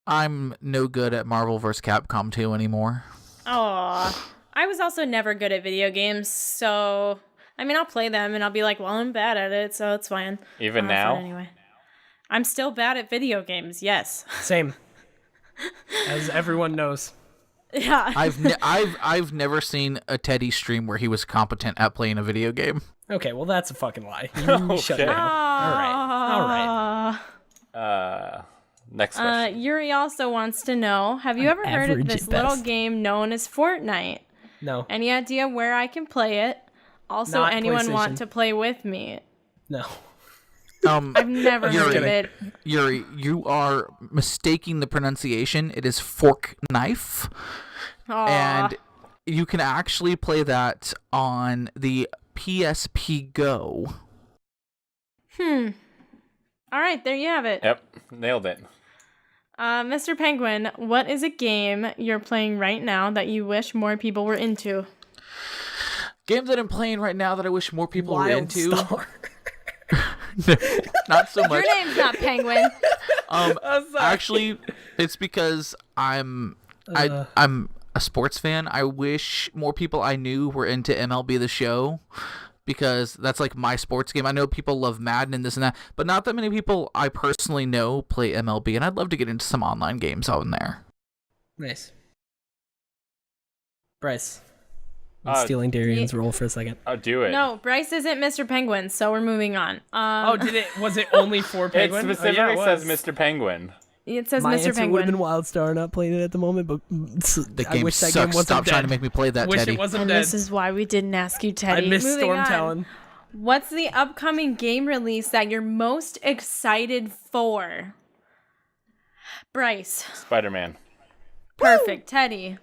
I'm no good at Marvel vs. Capcom 2 anymore. Aw. I was also never good at video games, so I mean, I'll play them and I'll be like, well, I'm bad at it, so it's fine. Even now? Anyway. I'm still bad at video games, yes. Same. As everyone knows. Yeah. I've never seen a Teddy stream where he was competent at playing a video game. Okay, well that's a fucking lie. Shut Okay. up. All right. Next question. Yuri also wants to know, have you ever heard of average this at little best. game known as Fortnite? No. Any idea where I can play it? Also, Not anyone want PlayStation. to play with me? No. I've never heard of it. Yuri, you are mistaking the pronunciation. It is fork knife. Aw. And you can actually play that on the PSP Go. All right, there you have it. Yep, nailed it. Mr. Penguin, what is a game you're playing right now that you wish more people were into? Game that I'm playing right now that I wish more people were into. Wildstar. Not so much. Your name's not Penguin. Actually, it's because I'm a sports fan. I wish more people I knew were into MLB The Show, because that's like my sports game. I know people love Madden and this and that, but not that many people I personally know play MLB, and I'd love to get into some online games out in there. Nice. Bryce. I'm stealing Darian's role for a second. I'll do it. No, Bryce isn't Mr. Penguin, so we're moving on. Was it only for It Penguin? specifically says Mr. Penguin. It says My Mr. answer would have been Penguin. Wildstar. Not playing it at the moment, but The I game wish that sucks. game wasn't Stop dead. trying to make me play that, Wish Teddy. it wasn't And dead. this is why we didn't ask you, I Teddy. miss Moving Storm on. Talon. What's the upcoming game release that you're most excited for? Bryce. Spider-Man. Perfect. Teddy.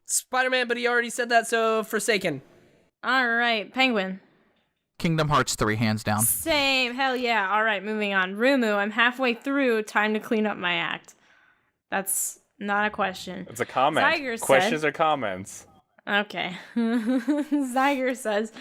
Spider-Man, but he already said that, so Forsaken. All right. Penguin. Kingdom Hearts 3, hands down. Same. Hell yeah. All right. Moving on. Rumu, I'm halfway through. Time to clean up my act. That's not a question. It's a comment. Zyger Questions said- or comments? Okay. Zyger says,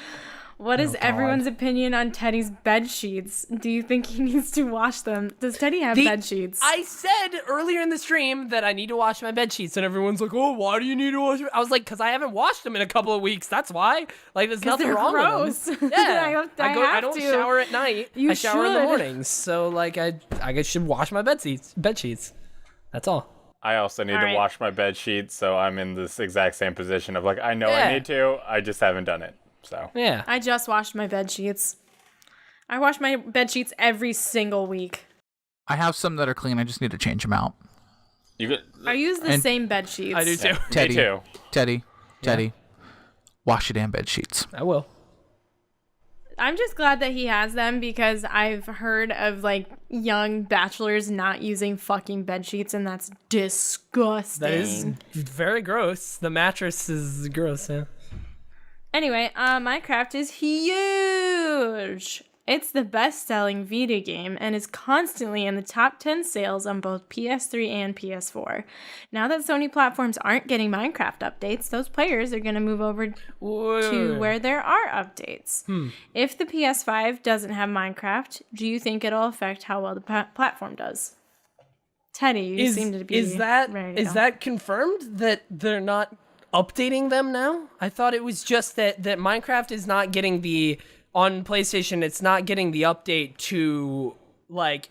what is everyone's opinion on Teddy's bed sheets? Do you think he needs to wash them? Does Teddy have bed sheets? I said earlier in the stream that I need to wash my bed sheets, and everyone's like, "Oh, why do you need to wash them?" I was like, "Cause I haven't washed them in a couple of weeks. That's why. Like, there's nothing they're wrong gross. with them." Yeah, I I don't have to. shower at night. You I shower in the should. mornings. So like, I should wash my bed sheets. That's all. I also need All to right. wash my bed sheets, so I'm in this exact same position of like, I know Yeah. I need to, I just haven't done it. So Yeah. I just washed my bed sheets. I wash my bed sheets every single week. I have some that are clean. I just need to change them out. I use the same bed sheets. I do too. Teddy, Me too. Teddy, wash your damn bed sheets. I will. I'm just glad that he has them because I've heard of like young bachelors not using fucking bed sheets, and that's disgusting. That is very gross. The mattress is gross, yeah. Anyway, Minecraft is huge. It's the best-selling video game and is constantly in the top 10 sales on both PS3 and PS4. Now that Sony platforms aren't getting Minecraft updates, those players are going to move over to where there are updates. If the PS5 doesn't have Minecraft, do you think it'll affect how well the platform does? Teddy, you seem to be is that ready to is go. that confirmed that they're not updating them now? I thought it was just that Minecraft is not getting the on PlayStation. It's not getting the update to like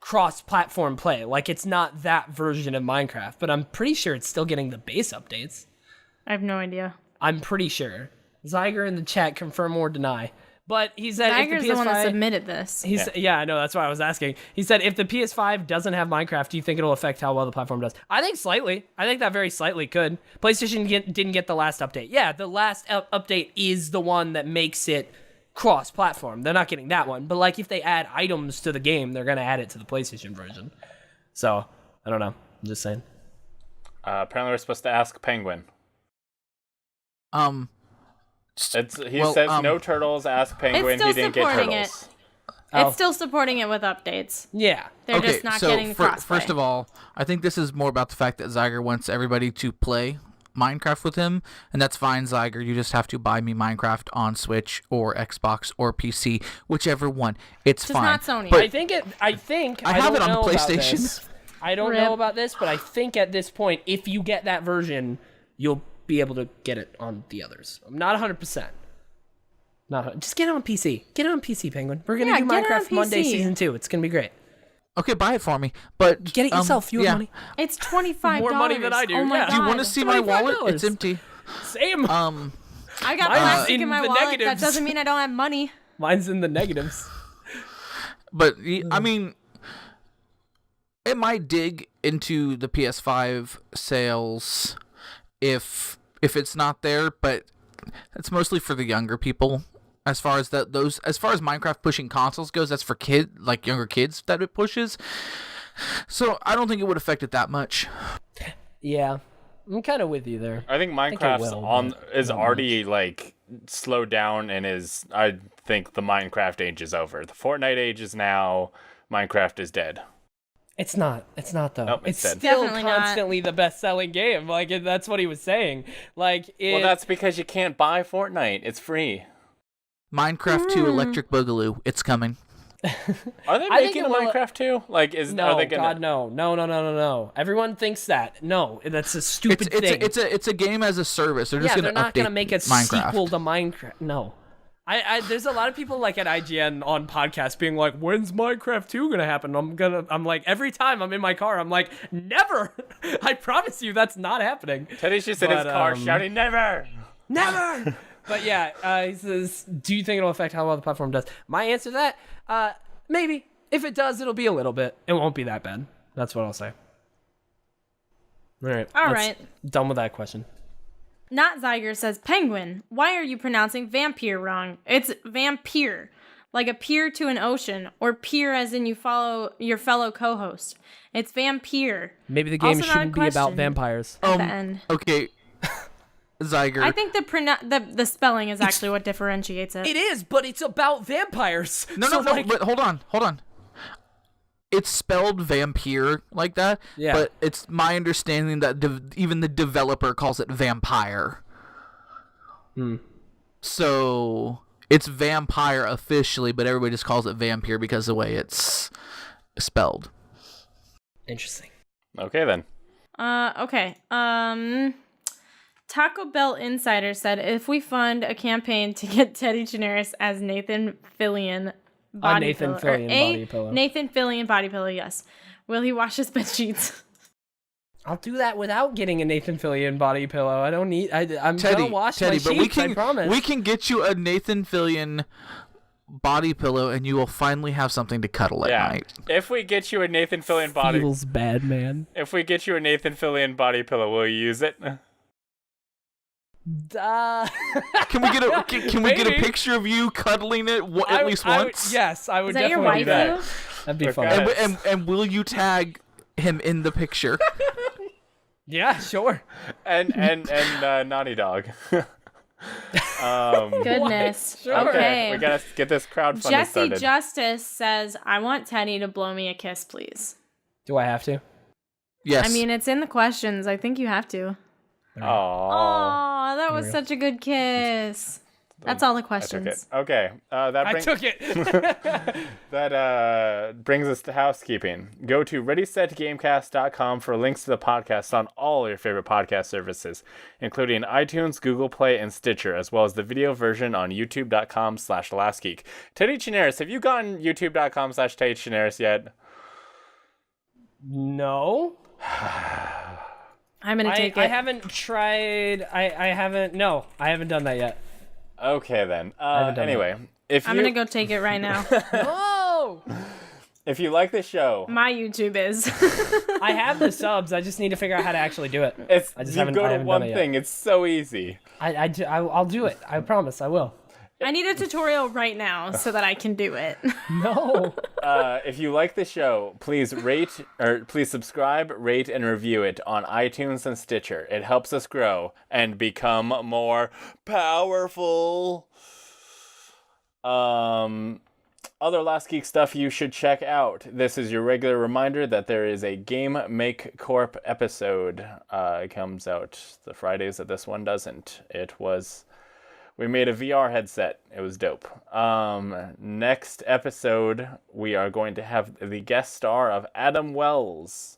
cross-platform play. Like it's not that version of Minecraft, but I'm pretty sure it's still getting the base updates. I have no idea. I'm pretty sure. Zyger in the chat, confirm or deny. But he said Tiger's if the PS5, the one that submitted this. Yeah, I know. That's why I was asking. He said, if the PS5 doesn't have Minecraft, do you think it'll affect how well the platform does? I think slightly. I think that very slightly could. PlayStation didn't get the last update. Yeah, the last update is the one that makes it cross-platform. They're not getting that one. But like, if they add items to the game, they're gonna add it to the PlayStation version. So I don't know. I'm just saying. Apparently, we're supposed to ask Penguin. He says no turtles. Ask Penguin. It's still He didn't get supporting turtles. It's still supporting it with updates. Yeah. They're just not getting the crossplay. First of all, I think this is more about the fact that Zyger wants everybody to play Minecraft with him, and that's fine, Zyger. You just have to buy me Minecraft on Switch or Xbox or PC, whichever one. It's Just fine. not Sony. But I think I have don't it on know about PlayStation. this. I don't Rip. know about this, but I think at this point, if you get that version, you'll be able to get it on the others. I'm not 100%. Just get it on PC. Get it on PC, Penguin. We're gonna do get it on Minecraft Monday PC. Season 2. It's gonna be great. Okay, buy it for me. But Get it yourself. You have money. It's $25. More money than I do, Oh my yeah. god. Do you want to see my wallet? $25. It's empty. Same. I got Mine's plastic in in my the wallet. negatives. That doesn't mean I don't have money. Mine's in the negatives. But I mean, it might dig into the PS5 sales if it's not there, but it's mostly for the younger people. As far as Minecraft pushing consoles goes, that's for younger kids that it pushes. So I don't think it would affect it that much. Yeah, I'm kind of with you there. I think Minecraft's is already like slowed down and is. I think the Minecraft age is over. The Fortnite age is now. Minecraft is dead. It's not. It's not though. Nope, it's dead. still Definitely not. constantly the best-selling game. Like that's what he was saying. Like Well, that's because you can't buy Fortnite. It's free. Minecraft 2 Electric Boogaloo, it's coming. Are they I think making it will- Minecraft 2? Like, no, are they gonna? God, no. Everyone thinks that. No, that's a stupid thing. It's a game as a service. They're just yeah, gonna they're not update gonna make a Minecraft. sequel to Minecraft. No. There's a lot of people like at IGN on podcasts being like, when's Minecraft 2 gonna happen? I'm like, every time I'm in my car, I'm like, never. I promise you that's not happening. Teddy's just in his car shouting, "Never!" Never. But yeah, he says, do you think it'll affect how well the platform does? My answer to that, maybe. If it does, it'll be a little bit. It won't be that bad. That's what I'll say. All right. All right. Done with that question. Not Zyger says, Penguin, why are you pronouncing vampire wrong? It's vampire, like a pier to an ocean, or pier as in you follow your fellow co-host. It's vampire. Maybe the game Also not a shouldn't be about question. vampires. At the end. Okay, Zyger. I think the spelling is actually what differentiates it. It is, but it's about vampires. No, but hold on. It's spelled vampire like that, Yeah. but it's my understanding that even the developer calls it vampire. So it's vampire officially, but everybody just calls it vampire because of the way it's spelled. Interesting. Okay then. Okay. Taco Bell Insider said, if we fund a campaign to get Teddy Generis as Nathan Fillion body Nathan pillow, Fillion body pillow. Nathan Fillion body pillow, yes. Will he wash his bed sheets? I'll do that without getting a Nathan Fillion body pillow. I don't need. I'm Teddy, gonna wash my but sheets. I promise. we can get you a Nathan Fillion body pillow, and you will finally have something to cuddle at night. If we get you a Nathan Fillion body, Feels bad, man. if we get you a Nathan Fillion body pillow, will you use it? Can we get a picture of you cuddling it at least once? Yes, I would Is that your definitely do that. waifu? That'd be Okay. fun. And will you tag him in the picture? Yeah, sure. and Naughty Dog. Goodness. Sure. Okay. We gotta get this crowdfunding Jesse started. Justice says, I want Teddy to blow me a kiss, please. Do I have to? Yes. I mean, it's in the questions. I think you have to. Aww. Oh, that was such a good kiss. That's all the I took it. questions. Okay. I took it. That brings us to housekeeping. Go to ReadySetGamecast.com for links to the podcast on all your favorite podcast services, including iTunes, Google Play, and Stitcher, as well as the video version on YouTube.com/LastGeek. Teddy Chinaris, have you gotten YouTube.com/Teddy Chinaris yet? No. I'm going to take it. I haven't tried. I haven't. No, I haven't done that yet. Okay, then. haven't done Anyway, if I'm you going to go take it right now. Oh! if you like the show, My YouTube is. I have the subs. I just need to figure out how to actually do it. I just you haven't- go I to haven't one done it yet. thing. It's so easy. I'll do it. I promise. I will. I need a tutorial right now so that I can do it. No. If you like the show, please subscribe, rate, and review it on iTunes and Stitcher. It helps us grow and become more powerful. Other Last Geek stuff you should check out. This is your regular reminder that there is a Game Make Corp episode. It comes out the Fridays that this one doesn't. We made a VR headset. It was dope. Next episode, we are going to have the guest star of Adam Wells.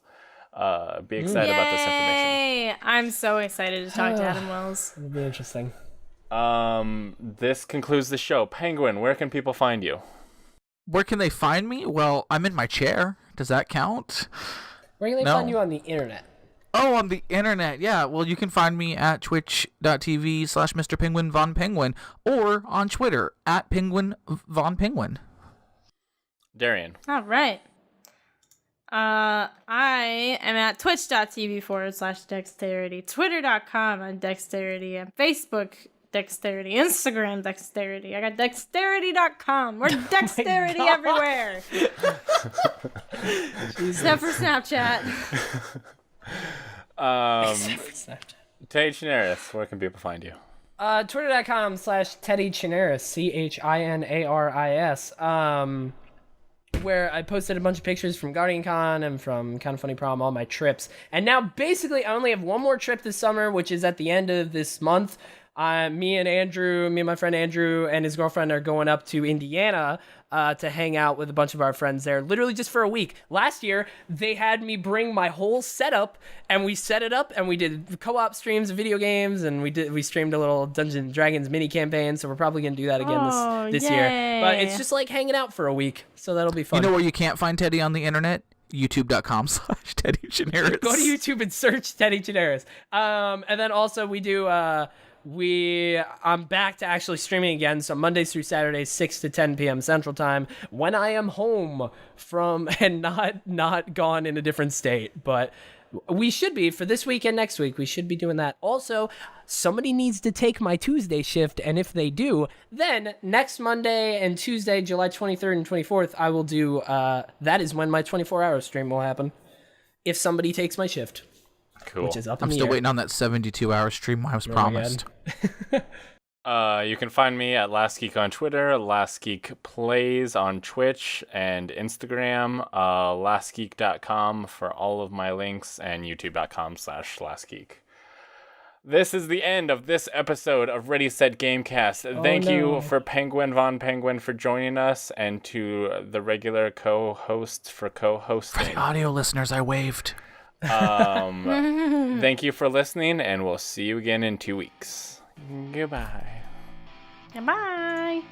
Be excited about this information. Yay! I'm so excited to talk to Adam Wells. It'll be interesting. This concludes the show. Penguin, where can people find you? Where can they find me? Well, I'm in my chair. Does that count? Where can they No. find you on the internet? Oh, on the internet. Yeah, well, you can find me at twitch.tv/Mr. Penguin Von Penguin or on Twitter at Penguin Von Penguin. Darian. All right. I am at twitch.tv/dexterity, twitter.com on dexterity, and Facebook dexterity, Instagram dexterity. I got dexterity.com. We're dexterity everywhere. Except for Snapchat. Teddy Chinaris, where can people find you? Twitter.com/Teddy Chinaris, CHINARIS. Where I posted a bunch of pictures from Guardian Con and from Kind of Funny Prom, all my trips. And now basically I only have one more trip this summer, which is at the end of this month. Me and my friend Andrew and his girlfriend are going up to Indiana to hang out with a bunch of our friends there, literally just for a week. Last year, they had me bring my whole setup, and we set it up, and we did co-op streams of video games, and we streamed a little Dungeons & Dragons mini campaign, so we're probably going to do that again this year. But it's just like hanging out for a week, so that'll be fun. You know where you can't find Teddy on the internet? YouTube.com/Teddy Chinaris. Go to YouTube and search Teddy Chinaris. And then also we do... I'm back to actually streaming again, so Mondays through Saturdays, 6 to 10 p.m. Central Time, when I am home from and not gone in a different state. But we should be, for this week and next week, we should be doing that. Also, somebody needs to take my Tuesday shift, and if they do, then next Monday and Tuesday, July 23rd and 24th, I will do, that is when my 24-hour stream will happen, if somebody takes my shift. Cool. Which is up in I'm the still air. waiting on that 72-hour stream I was promised. You can find me at Last Geek on Twitter, Last Geek Plays on Twitch and Instagram, lastgeek.com for all of my links, and youtube.com/lastgeek. This is the end of this episode of Ready, Set, Gamecast. Thank you for Penguin Von Penguin for joining us, and to the regular co-hosts for co-hosting. For the audio listeners, I waved. Thank you for listening, and we'll see you again in 2 weeks. Goodbye. Bye.